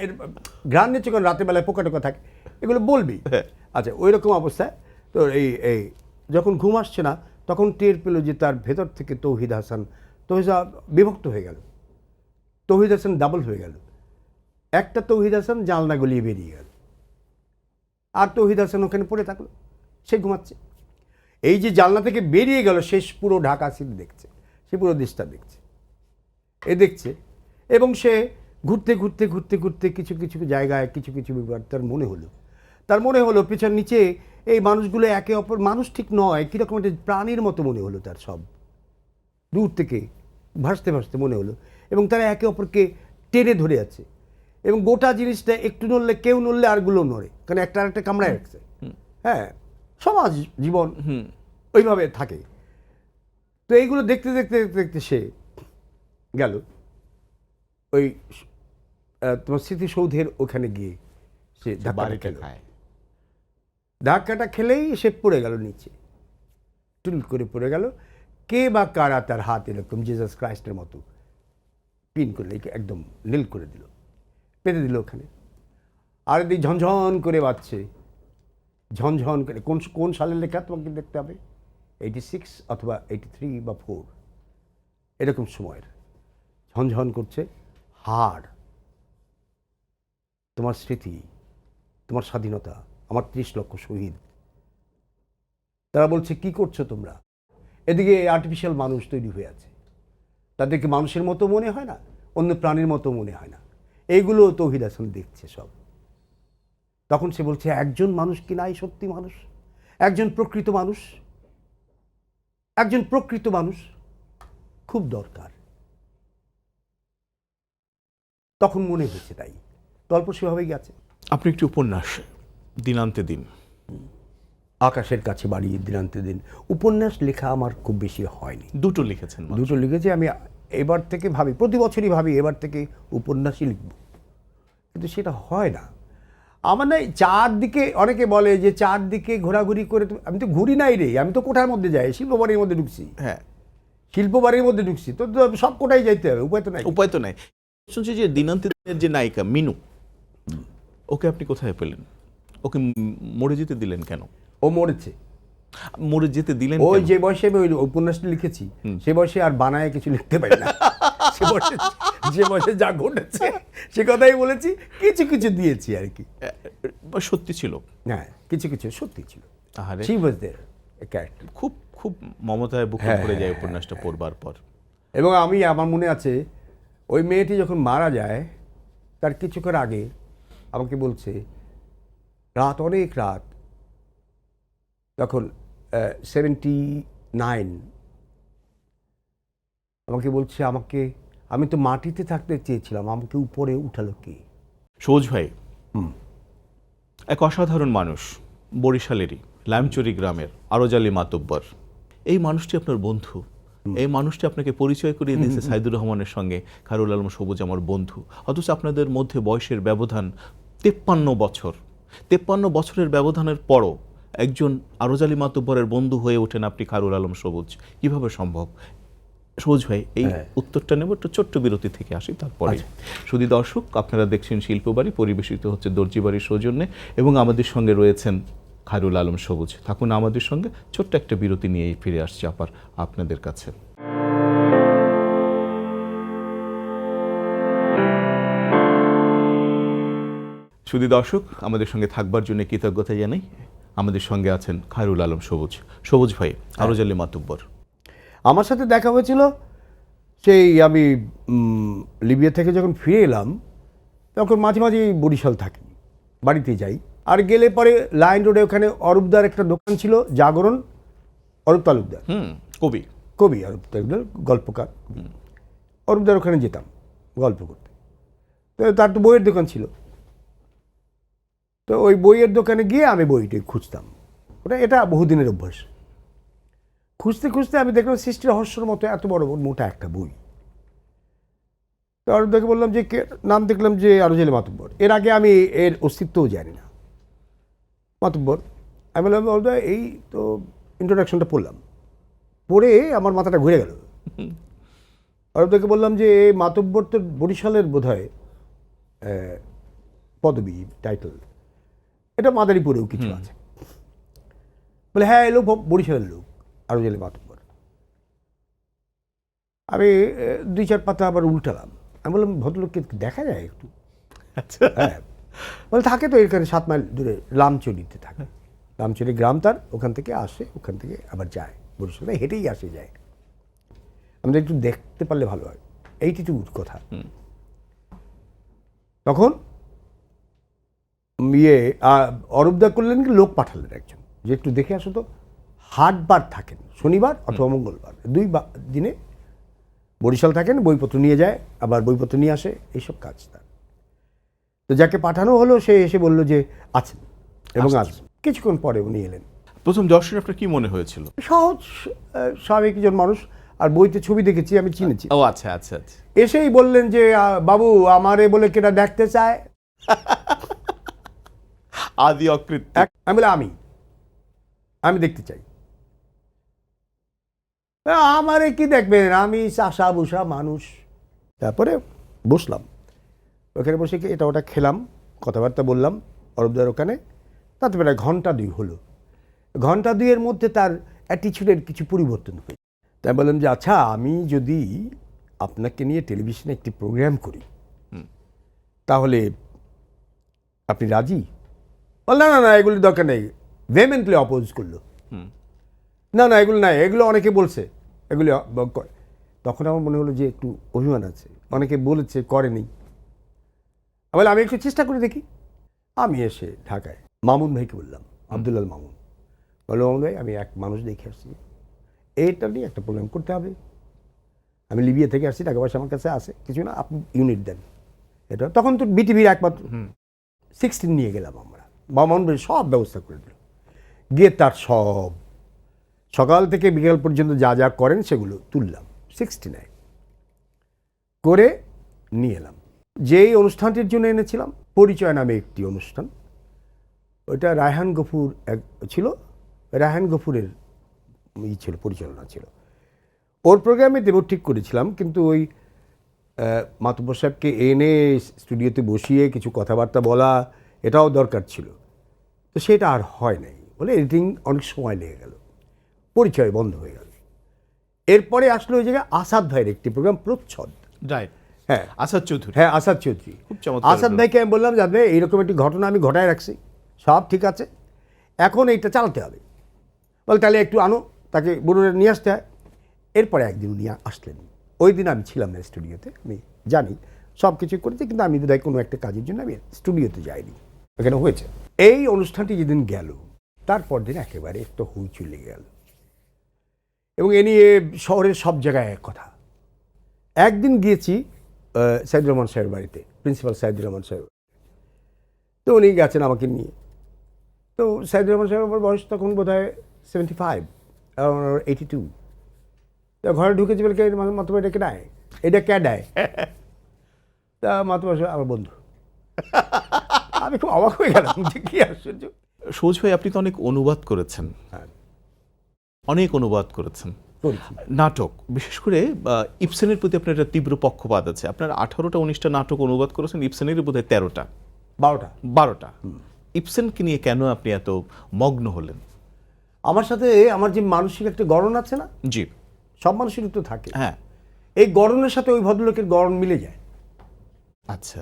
ঘ্রাণ নিচ্ছে, কারণ রাতের বেলায় পোকা টোকা থাকে, এগুলো বলবি। আচ্ছা, ওই রকম অবস্থায় তো এই যখন ঘুম আসছে না, তখন টের পেল যে তার ভেতর থেকে তৌহিদ হাসান বিভক্ত হয়ে গেল, তৌহিদ হাসান ডাবল হয়ে গেল। একটা তৌহিদ হাসান জানলা গলিয়ে বেরিয়ে গেল, আর তৌহিদ হাসান ওখানে পড়ে থাকলো, সে ঘুমাচ্ছে। এই যে জানলা থেকে বেরিয়ে গেল, শেষ পুরো ঢাকা সিটি দেখছে, সে পুরো দেশটা দেখছে, দেখছে। এবং সে ঘুরতে ঘুরতে ঘুরতে ঘুরতে কিছু কিছু জায়গায় কিছু কিছু ব্যাপার তার মনে হলো পিছন নিচে এই মানুষগুলো একে অপর, মানুষ ঠিক নয়, কীরকম একটা প্রাণীর মতো মনে হলো তার, সব দূর থেকে ভাসতে ভাসতে মনে হলো, এবং তারা একে অপরকে টেনে ধরে আছে। এবং গোটা জিনিসটা একটু নড়লে, কেউ নড়লে আরগুলো নড়ে, কারণ একটা আরেকটা কামড়ায় রাখছে। হ্যাঁ, সমাজ জীবন ওইভাবে থাকে। তো এইগুলো দেখতে দেখতে দেখতে দেখতে সে গেল ওই তোমার স্মৃতিসৌধের ওখানে গিয়ে সে ধাক্কাটা খেলেই সে পড়ে গেল নিচে, টুল করে পড়ে গেল। কে বা কারা তার হাত এরকম জিসাস ক্রাইস্টের মতো পিন করে একদম নীল করে দিল, পেতে দিল ওখানে। আর এদিকে ঝনঝন করে বাজছে, ঝনঝন করে। কোন সালের লেখা তোমাকে দেখতে হবে, 86 অথবা 83 বা 4 এরকম সময়ের। ঝনঝন করছে, হাড়, তোমার স্মৃতি, তোমার স্বাধীনতা, আমার 30 লক্ষ শহীদ। তারা বলছে কি করছো তোমরা? এদিকে আর্টিফিশিয়াল মানুষ তৈরি হয়ে আছে, তাদেরকে মানুষের মতো মনে হয় না, অন্য প্রাণীর মতো মনে হয় না। এইগুলো তৌহিদ হাসান দেখছে সব। তখন সে বলছে, একজন মানুষ কি নাই সত্যি মানুষ, একজন প্রকৃত মানুষ, একজন প্রকৃত মানুষ খুব দরকার। তখন মনে হয়েছে তাই, গল্প সেভাবেই গেছে। আপনি একটি উপন্যাস দিনান্তে দিন, আকাশের কাছে বাড়ি, দিনান্তে দিন, উপন্যাস লেখা আমার খুব বেশি হয়নি। দুটো লিখেছেন? দুটো লিখেছি। আমি এবার থেকে ভাবি, প্রতি বছরই ভাবি এবার থেকে উপন্যাসই লিখব, কিন্তু সেটা হয় না। আমার না চারদিকে, অনেকে বলে যে চারদিকে ঘোরাঘুরি করে, আমি তো ঘুরি নাই রে, আমি তো কোঠার মধ্যে যাই, শিল্পবাড়ির মধ্যে ঢুকছি। হ্যাঁ, শিল্পবাড়ির মধ্যে ঢুকছি, তো সব কোটাই যাইতে হবে, উপায় তো নাই। উপায় তো নাই। শুনছি যে দিনান্তে দিনের যে নায়িকা মিনু, ওকে আপনি কোথায় পেলেন? ওকে মরে যেতে দিলেন কেন? ও মরেছে, মরে যেতে দিলেন ওই কেন? যে বয়সে আমি ওই উপন্যাসটা লিখেছি, সে বয়সে আর বানায় কিছু লিখতে পারি না। যে বয়সে যা ঘটেছে সে কথাই বলেছি, কিছু কিছু দিয়েছি আর কি। সত্যি ছিল, হ্যাঁ, কিছু কিছু সত্যি ছিল। আহারে, She was there, a character. খুব খুব মমতায় বুকে পড়ে যায় উপন্যাসটা পড়বার পর। এবং আমার মনে আছে, ওই মেয়েটি যখন মারা যায় তার কিছুক্ষণ আগে আমাকে বলছে, রাত অনেক রাত, তখন 79, আমাকে বলছে, আমি তো মাটিতে থাকতে চেয়েছিলাম, আমাকে উপরে উঠালো কে? সবুজ ভাই এক অসাধারণ মানুষ, বরিশালেরই লামচুরি গ্রামের আরজালি মাতব্বর। এই মানুষটি আপনার বন্ধু, এই মানুষটি আপনাকে পরিচয় করিয়ে দিয়েছে সাইদুর রহমানের সঙ্গে। খায়রুল আলম সবুজ আমার বন্ধু, অথচ আপনাদের মধ্যে বয়সের ব্যবধান 53 বছর। 53 বছরের ব্যবধানের পরও একজন আরজালি মাতব্বরের বন্ধু হয়ে ওঠেন আপনি খায়রুল আলম সবুজ, কিভাবে সম্ভব? সবুজ ভাই, এই উত্তরটা নেব একটু ছোট্ট বিরতি থেকে আসি, তারপরে। শুধু দর্শক, আপনারা দেখছেন শিল্পবাড়ি, পরিবেশিত হচ্ছে দর্জিবাড়ির সৌজন্যে, এবং আমাদের সঙ্গে রয়েছেন খায়রুল আলম সবুজ। থাকুন আমাদের সঙ্গে, ছোট্ট একটা বিরতি নিয়েই ফিরে আসছি আবার আপনাদের কাছে। শুধু দর্শক, আমাদের সঙ্গে থাকবার জন্য কৃতজ্ঞতা জানাই। আমাদের সঙ্গে আছেন খায়রুল আলম সবুজ। সবুজ ভাই, আরজালি মাতব্বর, আমার সাথে দেখা হয়েছিল সেই আমি লিবিয়া থেকে যখন ফিরে এলাম, তখন মাঝে মাঝে বরিশাল থাকি, বাড়িতে যাই। আর গেলে পরে লাইন রোডে ওখানে অরূপদার একটা দোকান ছিল, জাগরণ, অরূপ তালুকদার, কবি অরূপ তালুকদার, গল্পকার। অরূপদার ওখানে যেতাম গল্প করতে। তো তার তো বইয়ের দোকান ছিল, তো ওই বইয়ের দোকানে গিয়ে আমি বইটি খুঁজতাম। এটা বহুদিনের অভ্যাস। খুঁজতে খুঁজতে আমি দেখলাম সৃষ্টি রহস্যর মতো এত বড় মোটা একটা বই। তো অরূপদাকে বললাম যে নাম দেখলাম যে আরজালি মাতব্বর, এর আগে আমি এর অস্তিত্বও জানি না। মাতব্বর, আমি বললাম অরূপদা, এই তো ইন্ট্রোডাকশনটা পড়লাম, পড়ে আমার মাথাটা ঘুরে গেল। অরূপদাকে বললাম যে এই মাতব্বর তো বরিশালের বোধহয় পদবী টাইটেল, এটা মাদারীপুরেও কিছু আছে। বলে হ্যাঁ এলো বরিশালের লোক, আরো জেলে মাতব্বর। আমি 2-4 পাতা আবার উল্টালাম। আমি বললাম ভদ্রলোককে দেখা যায় একটু? হ্যাঁ, বলে থাকে তো এখানে 7 মাইল দূরে লামচুরিতে থাকে। লামচুরি গ্রাম তার, ওখান থেকে আসে, ওখান থেকে আবার যায় বরিশালে, হেঁটেই আসে যায়। আমরা একটু দেখতে পারলে ভালো হয়, এইটুকু কথা। তখন অরূপদা করলেন কি, লোক পাঠালেন একজন যে একটু দেখে আসো তো। হাটবার থাকেন শনিবার অথবা মঙ্গলবার, 2 দিনে বরিশাল থাকেন, বইপত্র নিয়ে যায়, আবার বইপত্র নিয়ে আসে, এইসব কাজ তার। তো যাকে পাঠানো হলো সে এসে বলল যে আছেন, এবং আসবেন। কিছুক্ষণ পরে উনি এলেন। প্রথম দর্শনে আপনার কি মনে হয়েছিল? সহজ স্বাভাবিক একজন মানুষ, আর বইতে ছবি দেখেছি, আমি চিনেছি। ও আচ্ছা আচ্ছা আচ্ছা। এসেই বললেন যে বাবু আমারে বলে কেটা দেখতে চায়। আদি অকৃত্য। আমি বলে আমি দেখতে চাই। আমারে কি দেখবেন, আমি চাষা বুসা মানুষ। তারপরে বসলাম, ওখানে বসে কি এটা ওটা খেলাম, কথাবার্তা বললাম অরূপদার ওখানে। তাতে প্রায় 1 ঘন্টা 2 হলো। 1 ঘন্টা 2 মধ্যে তার অ্যাটিচিউডের কিছু পরিবর্তন হয়েছে। তাই বললাম যে আচ্ছা, আমি যদি আপনাকে নিয়ে টেলিভিশনে একটি প্রোগ্রাম করি তাহলে আপনি রাজি? বল না না না, এগুলির দরকার নেই। ভেহেমেন্টলি অপোজ করলো। না না এগুলো নাই, এগুলো অনেকে বলছে, এগুলি তখন আমার মনে হলো যে একটু অভিমান আছে, অনেকে বলেছে করেনি। বলে আমি একটু চেষ্টা করে দেখি। আমি এসে ঢাকায় মামুন ভাইকে বললাম, আব্দুল্লাল মামুন, বললো মামুন ভাই আমি এক মানুষ দেখে আসছি, এইটা নিয়ে একটা প্রোগ্রাম করতে হবে। আমি লিবিয়া থেকে আসছি, টাকা পয়সা আমার কাছে আছে কিছু না, আপনি ইউনিট দেন। এটা তখন তো বিটিভির একমাত্র 16 নিয়ে গেলাম আমরা, মামুন ভাই সব ব্যবস্থা করে দিল। গিয়ে তার সব সকাল থেকে বিকেল পর্যন্ত যা যা করেন সেগুলো তুললাম, 69 করে নিয়ে এলাম। যেই অনুষ্ঠানটির জন্য এনেছিলাম, পরিচয় নামে একটি অনুষ্ঠান, ওইটা রায়হান গফুর ছিল, রায়হান গফুরের ছিল, পরিচালনা ছিল। ওর প্রোগ্রামে দেব ঠিক করেছিলাম, কিন্তু ওই মাতব্বর সাহেবকে এনে স্টুডিওতে বসিয়ে কিছু কথাবার্তা বলা, এটাও দরকার ছিল। তো সেটা আর হয় নাই, বলে এডিটিং অনেক সময় লেগে গেল, পরিচয় বন্ধ হয়ে গেল। এরপরে আসলো ওই জায়গায় আসাদ ভাইয়ের একটি প্রোগ্রাম, প্রচ্ছদ। রাইট। হ্যাঁ আসাদ চৌধুরী। হ্যাঁ আসাদ চৌধুরী। খুব চমৎকার। আসাদ ভাইকে আমি বললাম যাবে এইরকম একটি ঘটনা আমি ঘটায় রাখছি, সব ঠিক আছে, এখন এইটা চালাতে হবে। বল তাহলে একটু আনো, তাকে বরুণে নিয়ে আসতে হয়। এরপরে একদিন উনি আসলেন, ওই দিন আমি ছিলাম না স্টুডিওতে, আমি জানি সব কিছু করেছি, কিন্তু আমি বোধহয় কোনো একটা কাজের জন্য আমি স্টুডিওতে যাইনি, এখানে হয়েছে। এই অনুষ্ঠানটি যেদিন গেল, তারপর দিন একেবারে একটা হইচই লেগে গেল, এবং এ নিয়ে শহরের সব জায়গায় এক কথা। একদিন গিয়েছি সাইদুর রহমান সাহেবের বাড়িতে, প্রিন্সিপাল সাইদুর রহমান সাহেব, তো উনি গেছেন আমাকে নিয়ে। তো সাইদুর রহমান সাহেবের বয়স তখন বোধ হয় 75, 82। তা ঘরে ঢুকেছি বলে মাতবা এটা কে নেয়, এটা কে দেয়? তা মাতবা আমার বন্ধু। আমি খুব অবাক হয়ে গেলাম যে কি আশ্চর্য। সবুজ ভাই, আপনি তো অনেক অনুবাদ করেছেন, অনেক অনুবাদ করেছেন নাটক, বিশেষ করে ইবসেনের প্রতি আপনার একটা তীব্র পক্ষপাত আছে। আপনার 18টা 19টা নাটক অনুবাদ করেছেন, ইবসেনের বোধহয় 13টা 12টা। ইবসেনকে নিয়ে কেন আপনি এত মগ্ন হলেন? আমার সাথে আমার যে মানসিক একটা গড়ন আছে না, জি, সব মানুষেরই তো থাকে, হ্যাঁ, এই গড়নের সাথে ওই ভদ্রলোকের গড়ন মিলে যায়। আচ্ছা,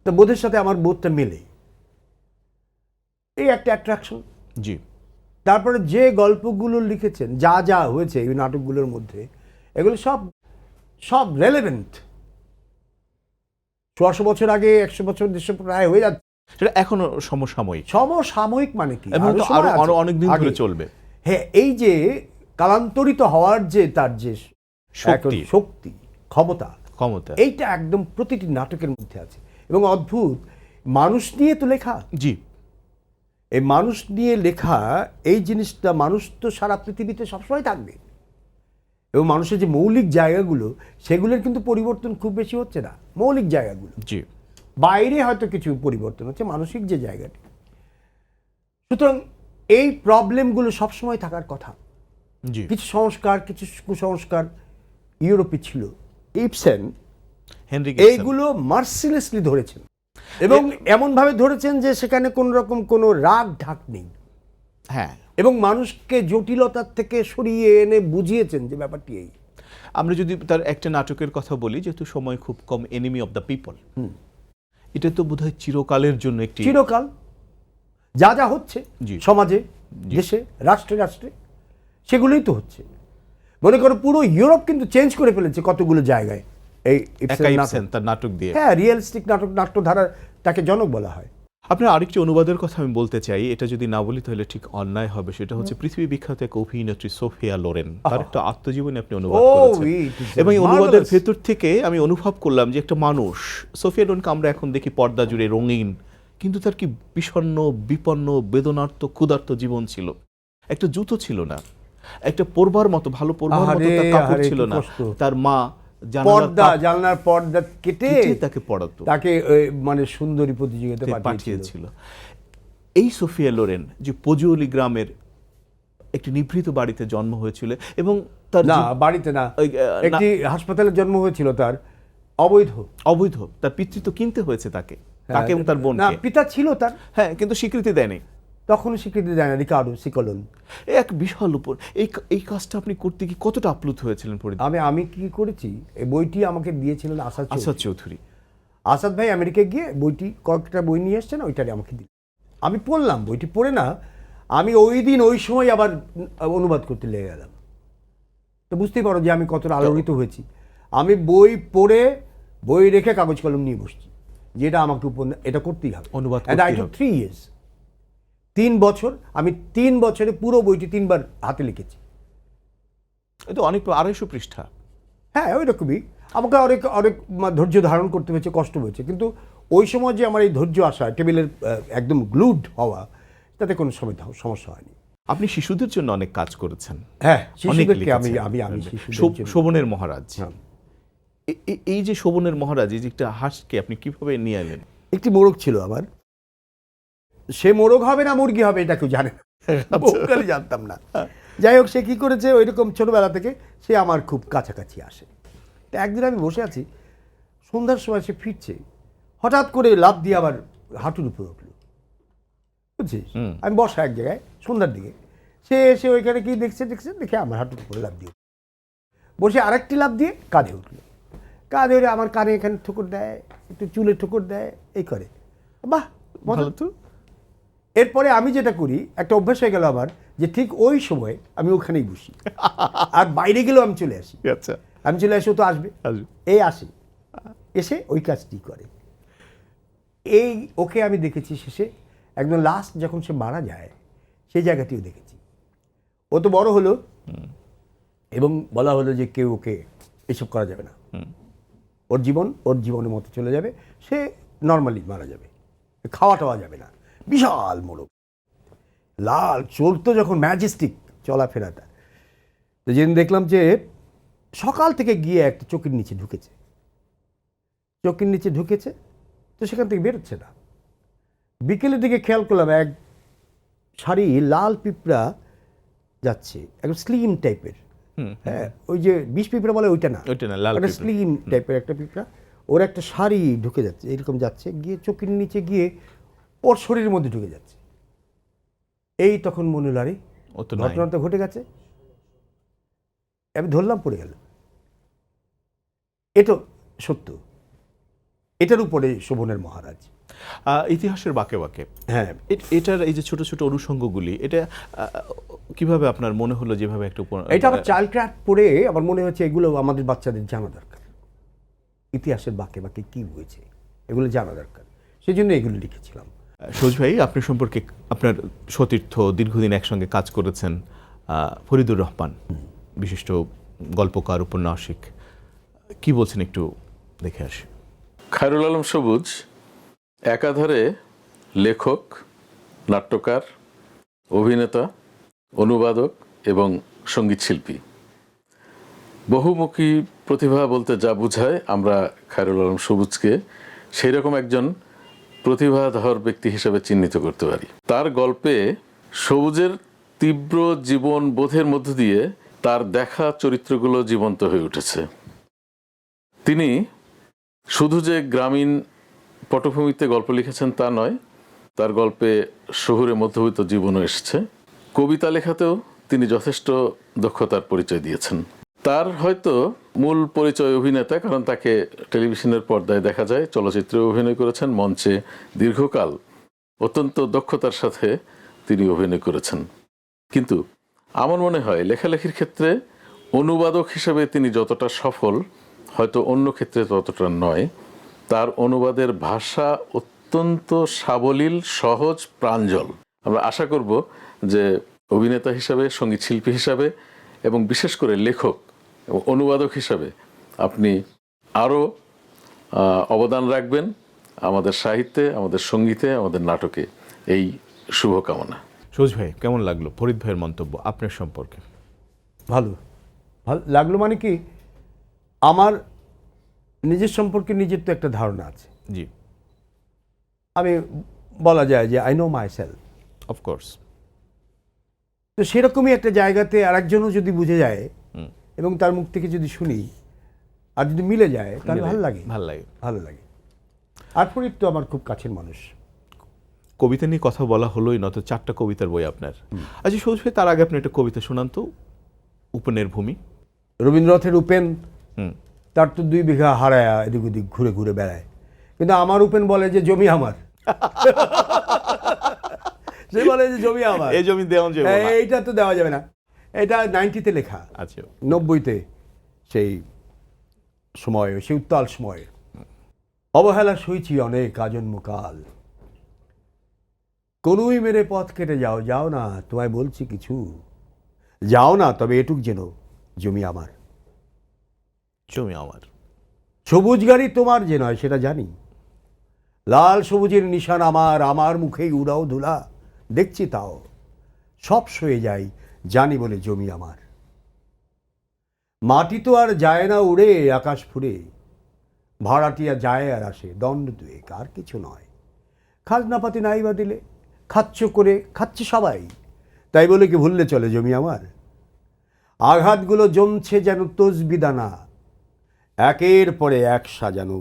তো বোধের সাথে আমার বোধটা মেলে, এই একটা অ্যাট্রাকশন। জি। তারপরে যে গল্পগুলো লিখেছেন, যা যা হয়েছে এই নাটকগুলোর মধ্যে, এগুলো সব সব রেলেভেন্ট। 100 বছর আগে, 100 বছর 150 প্রায় হয়ে যাচ্ছে, সেটা এখনো সমসাময়িক। সমসাময়িক মানে কি, এবং তো আরো অনেক দিন ধরে চলবে। হ্যাঁ, এই যে কালান্তরিত হওয়ার যে তার যে শক্তি, ক্ষমতা, এইটা একদম প্রতিটি নাটকের মধ্যে আছে। এবং অদ্ভুত, মানুষ নিয়ে তো লেখা। জি, এই মানুষ নিয়ে লেখা এই জিনিসটা, মানুষ তো সারা পৃথিবীতে সবসময় থাকবে, এবং মানুষের যে মৌলিক জায়গাগুলো, সেগুলোর কিন্তু পরিবর্তন খুব বেশি হচ্ছে না। মৌলিক জায়গাগুলো, জি, বাইরে হয়তো কিছু পরিবর্তন হচ্ছে, মানসিক যে জায়গাটি। সুতরাং এই প্রবলেমগুলো সবসময় থাকার কথা। জি। কিছু সংস্কার, কিছু কুসংস্কার, ইউরোপে ছিল, ইবসেন হেনরি এইগুলো মার্সিলেসলি ধরেছেন এবং এমনভাবে ধরেছেন যে সেখানে কোনো রকম কোনো রাগ ঢাক নেই, হ্যাঁ, এবং মানুষকে জটিলতার থেকে সরিয়ে এনে বুঝিয়েছেন যে ব্যাপারটি এই। আমরা যদি তার একটা নাটকের কথা বলি, যেহেতু সময় খুব কম, এনিমি অফ দ্য পিপল, এটা তো বোধহয় চিরকালের জন্য একটি চিরকাল যা যা হচ্ছে জি। সমাজে, দেশে, রাষ্ট্রে রাষ্ট্রে, সেগুলোই তো হচ্ছে। মনে করো পুরো ইউরোপ কিন্তু চেঞ্জ করে ফেলেছে কতগুলো জায়গায় এই একা ইবসেন ইবসেন নাটক। তার নাটক দিয়ে। হ্যাঁ, রিয়েলিস্টিক নাটক, নাট্যধারা, তাকে জনক বলা হয়। আপনার আরেকটি অনুবাদের কথা আমি বলতে চাই, এটা যদি না বলি তাহলে ঠিক অন্যায় হবে। সেটা হচ্ছে পৃথিবী বিখ্যাত এক অভিনেত্রী সোফিয়া লোরেন, তার একটা আত্মজীবনী আপনি অনুবাদ করেছেন, it is এবং এই অনুবাদের marvelous. ভেতর থেকে আমি অনুভব করলাম যে একটা মানুষ, সোফিয়া লোরেনকে আমরা এখন দেখি পর্দা জুড়ে রঙিন, কিন্তু তার কি বিষণ্ণ, বিপন্ন, বেদনার্ত, ক্ষুধার্ত জীবন ছিল। একটা জুতো ছিল না, একটা পরবার মতো, ভালো পরবার মতো আহারে, তার কাপড় আহারে, ছিল কি না। কষ্ট। তার মা জানলার পর্দা কেটে তাকে পড়াতো, তাকে মানে সুন্দরী প্রতিযোগিতায় পাঠিয়েছিল। পাঠিয়েছিল। এই সোফিয়া লোরেন যে পজুলি গ্রামের একটি নিভৃত বাড়িতে জন্ম হয়েছিল, এবং তার না, বাড়িতে না, ওই, একটি হাসপাতালে জন্ম হয়েছিল তার, অবৈধ। অবৈধ, তার পিতৃত্ব কিনতে হয়েছে তাকে এবং তার না, বোনকে। পিতা ছিল তার, হ্যাঁ, কিন্তু স্বীকৃতি দেয়নি। তখন স্বীকৃতি দেয় না, রিকার্ডো সিকলন। এক বিশাল উপর এই কাজটা আপনি করতে কি কতটা আপ্লুত হয়েছিলেন পরিদীপ? আমি কি করেছি, এই বইটি আমাকে দিয়েছিলেন আসাদ আসাদ চৌধুরী। চৌধুরী। আসাদ ভাই আমেরিকায় গিয়ে বইটি, কয়েকটা বই নিয়ে এসছেন, ওইটারে আমাকে দিল। আমি পড়লাম, বইটি পড়ে না আমি ওই দিন ওই সময় আবার অনুবাদ করতে লেগে গেলাম। তো বুঝতেই পারো যে আমি কতটা আলোড়িত হয়েছি। আমি বই পড়ে, বই রেখে কাগজ কলম নিয়ে বসছি, যেটা আমাকে এটা করতেই হবে। অনুবাদ And I করতেই took হবে। 3 years, 3 বছর। আমি 3 বছরে পুরো বইটি 3 বার হাতে লিখেছি। এই তো অনেক, 250 পৃষ্ঠা। হ্যাঁ, ওই রকমই। আমাকে অনেক অনেক ধৈর্য ধারণ করতে হয়েছে, কষ্ট হয়েছে, কিন্তু ওই সময় যে আমার এই ধৈর্য আসা, টেবিলের একদম গ্লুড হওয়া, তাতে কোনো সমস্যা হয়নি। আপনি শিশুদের জন্য অনেক কাজ করেছেন। হ্যাঁ, অনেক শিশুদেরকে আমি লিখেছেন। আমি আমি শিশুদের জন্য- শোভনের মহারাজ, হ্যাঁ। এই যে শোভনের মহারাজ, এই যে একটা হাঁসকে আপনি কিভাবে নিয়ে এলেন? একটি মোরগ ছিল আমার, সে মোরগ হবে না মুরগি হবে এটা কেউ জানে না, বহুকালই জানতাম না। যাই হোক, সে কি করেছে, ওইরকম ছোটবেলা থেকে সে আমার খুব কাছাকাছি আসে। তা একদিন আমি বসে আছি, সন্ধ্যার সময় সে ফিরছে, হঠাৎ করে লাফ দিয়ে আবার হাঁটুর উপরে উঠলো, বুঝছিস? আমি বসা এক জায়গায় সন্ধ্যার দিকে, সে এসে ওইখানে কি দেখছে দেখে আমার হাঁটুর উপরে লাফ দিয়ে বসে আরেকটি লাফ দিয়ে কাঁধে উঠলো, কাঁধে উঠে আমার কানে এখানে ঠোকর দেয়, একটু চুলে ঠোকর দেয়, এই করে। বাহ, মজা ভালো তো। এরপরে আমি যেটা করি, একটা অভ্যাস হয়ে গেল আমার, যে ঠিক ওই সময় আমি ওখানেই বসি, আর বাইরে গেলেও আমি চলে আসি। আচ্ছা, আমি চলে আসি, ও তো আসবে, আসবে। এই আসে, এসে ওই কাজটি করে। এই ওকে আমি দেখেছি শেষে, একদম লাস্ট যখন সে মারা যায়, সেই জায়গাটিও দেখেছি। ও তো বড় হলো, এবং বলা হলো যে কেউ ওকে এসব করা যাবে না, ওর জীবন ওর জীবনের মতো চলে যাবে, সে নর্মালি মারা যাবে, খাওয়া টাওয়া যাবে না। বিশাল মোড়ক, লাল, চলতো যখন ম্যাজেস্টিক চলাফেরাটা। তো যেদিন দেখলাম যে সকাল থেকে গিয়ে একটা চোখের নিচে ঢুকেছে, তো সেখান থেকে বেরোচ্ছে না। বিকেলের দিকে খেয়াল করলাম এক সারি লাল পিঁপড়া যাচ্ছে, একদম স্লিম টাইপের। হ্যাঁ, ওই যে বিষ পিঁপড়া বলে ওইটা না, ওইটা না, লাল একটা পিঁপড়া। স্লিম টাইপের একটা পিঁপড়া, ওর একটা শাড়ি ঢুকে যাচ্ছে, এরকম যাচ্ছে, গিয়ে চোখের নিচে গিয়ে ওর শরীরের মধ্যে ঢুকে যাচ্ছে। এই তখন মনে হলো, আরে ও তো নাই। ঘটনা তো ঘটে গেছে। আমি ধরলাম, পড়ে গেল। এটা সত্য, এটার উপরে শোভনের মহারাজ। ইতিহাসের বাঁকে বাঁকে হ্যাঁ, এটার এই যে ছোট ছোট অনুষঙ্গগুলি, এটা কিভাবে আপনার মনে হলো যেভাবে একটা এটা আবার চাইল্ড ক্রাফট পড়ে আমার মনে হচ্ছে এগুলো আমাদের বাচ্চাদের জানা দরকার, ইতিহাসের বাঁকে বাঁকে কি হয়েছে এগুলো জানা দরকার, সেই জন্য এগুলো লিখেছিলাম। সৌজ ভাই, আপনার সম্পর্কে, আপনার সতীর্থ, দীর্ঘদিন একসঙ্গে কাজ করেছেন ফরিদুর রহমান, বিশিষ্ট গল্পকার, উপন্যাসিক, কি বলছেন একটু দেখে আসি। খায়রুল আলম সবুজ একাধারে লেখক, নাট্যকার, অভিনেতা, অনুবাদক এবং সঙ্গীত শিল্পী। বহুমুখী প্রতিভা বলতে যা বোঝায়, আমরা খায়রুল আলম সবুজকে সেই রকম একজন প্রতিভাধর ব্যক্তি হিসেবে চিহ্নিত করতে পারি। তার গল্পে সবুজের তীব্র জীবন বোধের মধ্য দিয়ে তার দেখা চরিত্রগুলো জীবন্ত হয়ে উঠেছে। তিনি শুধু যে গ্রামীণ পটভূমিতে গল্প লিখেছেন তা নয়, তার গল্পে শহুরে মধ্যবিত্ত জীবনও এসেছে। কবিতা লেখাতেও তিনি যথেষ্ট দক্ষতার পরিচয় দিয়েছেন। তার হয়তো মূল পরিচয় অভিনেতা, কারণ তাকে টেলিভিশনের পর্দায় দেখা যায়, চলচ্চিত্রে অভিনয় করেছেন, মঞ্চে দীর্ঘকাল অত্যন্ত দক্ষতার সাথে তিনি অভিনয় করেছেন। কিন্তু আমার মনে হয় লেখালেখির ক্ষেত্রে অনুবাদক হিসেবে তিনি যতটা সফল, হয়তো অন্য ক্ষেত্রে ততটা নয়। তার অনুবাদের ভাষা অত্যন্ত সাবলীল, সহজ, প্রাঞ্জল। আমরা আশা করব যে অভিনেতা হিসাবে, সঙ্গীত শিল্পী হিসাবে এবং বিশেষ করে লেখক এবং অনুবাদক হিসাবে আপনি আরও অবদান রাখবেন আমাদের সাহিত্যে, আমাদের সঙ্গীতে, আমাদের নাটকে। এই শুভকামনা। সবুজ ভাই, কেমন লাগলো ফরিদ ভাইয়ের মন্তব্য আপনার সম্পর্কে? ভালো ভালো লাগলো, মানে কি, আমার নিজের সম্পর্কে নিজের তো একটা ধারণা আছে। জি, আমি বলা যায় যে I know my self. Of course. তো সেরকমই একটা জায়গাতে আরেকজনও যদি বুঝে যায় এবং তার মুখ থেকে যদি শুনি আর যদি মিলে যায়, তাহলে ভালো লাগে, ভালো লাগে, ভালো লাগে। আর ফরিদ তো আমার খুব কাছের মানুষ। কবিতা নিয়ে কথা বলা হলোই না, তো 4টা কবিতার বই আপনার। আচ্ছা সবুজ ভাই, তার আগে আপনি একটা কবিতা শোনান তো, উপেনের ভূমি। রবীন্দ্রনাথের উপেন, তার তো 2 বিঘা হারায়া এদিক ওদিক ঘুরে ঘুরে বেড়ায়, কিন্তু আমার উপেন বলে যে জমি আমার। সে বলে যে জমি আমার, এই জমি দেওয়া যাবে না। এইটা তো দেওয়া যাবে না। এটা 90-তে লেখা, আচ্ছা 90-তে, সেই সময়, সেই উত্তাল সময়। অবহেলা সইছি অনেক আজন্মকাল, কোনই মেরে পথ কেটে যাও, যাও না তোমায় বলছি কিছু, যাও না তবে এটুক যেন জমি আমার। জমি আমার। সবুজ গাড়ি তোমার যে নয় সেটা জানি, লাল সবুজের নিশান আমার, আমার মুখেই উড়াও ধুলা দেখছি, তাও সব সয়ে যাই জানি বলে জমি আমার। মাটি তো আর যায় না উড়ে আকাশ ফুরে, ভাড়াটিয়া যায় আর আসে দণ্ড দুয়েক, আর কিছু নয়। খাজনাপাতি নাই বা দিলে খাচ্ছ করে খাচ্ছে সবাই, তাই বলে কি ভুললে চলে জমি আমার? আঘাতগুলো জমছে যেন তসবি দানা, একের পরে এক সাজানো,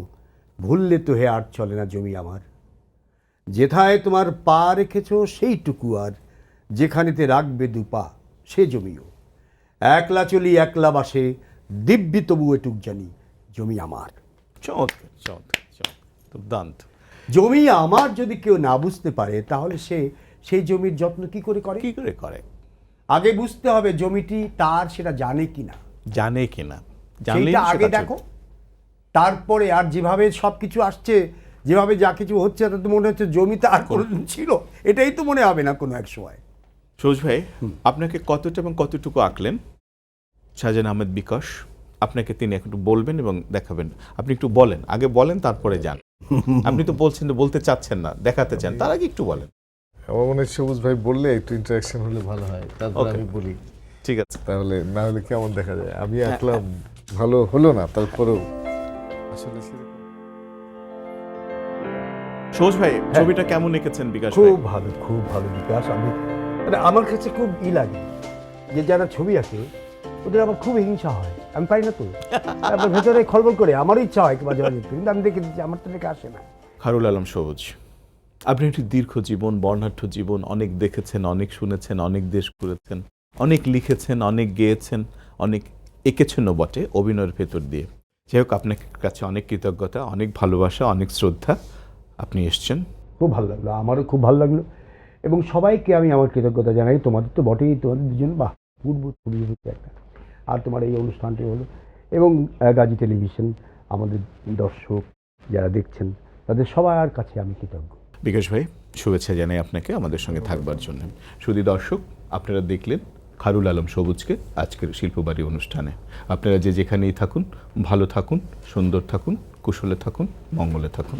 ভুললে তো হে আর চলে না জমি আমার। যেথায় তোমার পা রেখেছ সেইটুকু, আর যেখানেতে রাখবে 2 পা সে জমিও। একলা চলি একলা বাসে, দিব্যি তবু এটুক জানি জমি আমার। চমৎকার, চমৎকার, চমৎকার, দুর্দান্ত। জমি আমার যদি কেউ না বুঝতে পারে, তাহলে সে সেই জমির যত্ন কি করে করে? কি করে করে? আগে বুঝতে হবে জমিটি তার, সেটা জানে কিনা, জানে কিনা, সেইটা আগে দেখো। তারপরে আর যেভাবে সব কিছু আসছে, যেভাবে যা কিছু হচ্ছে, তাতে মনে হচ্ছে জমি তার কোনোদিন ছিল, এটাই তো মনে হবে না কোনো এক সময়। সবুজ ভাই, আপনাকে কতটা এবং কতটুকু আঁকলেন শাহজাহান আহমেদ বিকাশ? আপনাকে তিনি একটু বলবেন এবং দেখাবেন। আপনি একটু বলেন, আগে বলেন তারপরে যান। আপনি তো বলছেন, বলতে চাচ্ছেন না, দেখাতে চান, তার আগে একটু বলেন। আমার মনে হয় সবুজ ভাই বললে একটু ইন্টারাকশন হলে ভালো হয়, তারপর Okay. আমি বলি। ঠিক আছে। তাহলে না হলে কেমন দেখা যায়, আমি আঁকলাম ভালো হলো না, তারপরেও আসলে সেরকম। সবুজ ভাই, ছবিটা কেমন এঁকেছেন বিকাশ ভাই? খুব ভালো, খুব ভালো বিকাশ। আমি মানে আমার কাছে খুব লাগে যে যারা ছবি আঁকে ওদের আমার খুব হিংসা হয়, আমি পারি না তো। আমার ভেতরে খলবল করে, আমারও ইচ্ছা হয় মাঝে মাঝে, কিন্তু আমি দেখে দিচ্ছি আমার তো দেখে আসে না। খায়রুল আলম সবুজ, আপনি একটি দীর্ঘ জীবন, বর্ণাঢ্য জীবন, অনেক দেখেছেন, অনেক শুনেছেন, অনেক দেশ ঘুরেছেন, অনেক লিখেছেন, অনেক গেয়েছেন, অনেক এঁকেছেনও বটে অভিনয়ের ভেতর দিয়ে। যাই হোক, আপনার কাছে অনেক কৃতজ্ঞতা, অনেক ভালোবাসা, অনেক শ্রদ্ধা। আপনি এসছেন, খুব ভালো লাগলো, আমারও খুব ভালো লাগলো, এবং সবাইকে আমি আমার কৃতজ্ঞতা জানাই। তোমাদের তো বটেই, তোমাদের দুজন বাহ পূর্ব ছবি হচ্ছে একটা, আর তোমার এই অনুষ্ঠানটি হলো, এবং গাজী টেলিভিশন, আমাদের দর্শক যারা দেখছেন, তাদের সবার কাছে আমি কৃতজ্ঞ। বিকাশ ভাই, শুভেচ্ছা জানাই আপনাকে আমাদের সঙ্গে থাকবার জন্য। শুধু দর্শক, আপনারা দেখলেন খায়রুল আলম সবুজকে আজকের শিল্পবাড়ি অনুষ্ঠানে। আপনারা যে যেখানেই থাকুন, ভালো থাকুন, সুন্দর থাকুন, কুশলে থাকুন, মঙ্গলে থাকুন।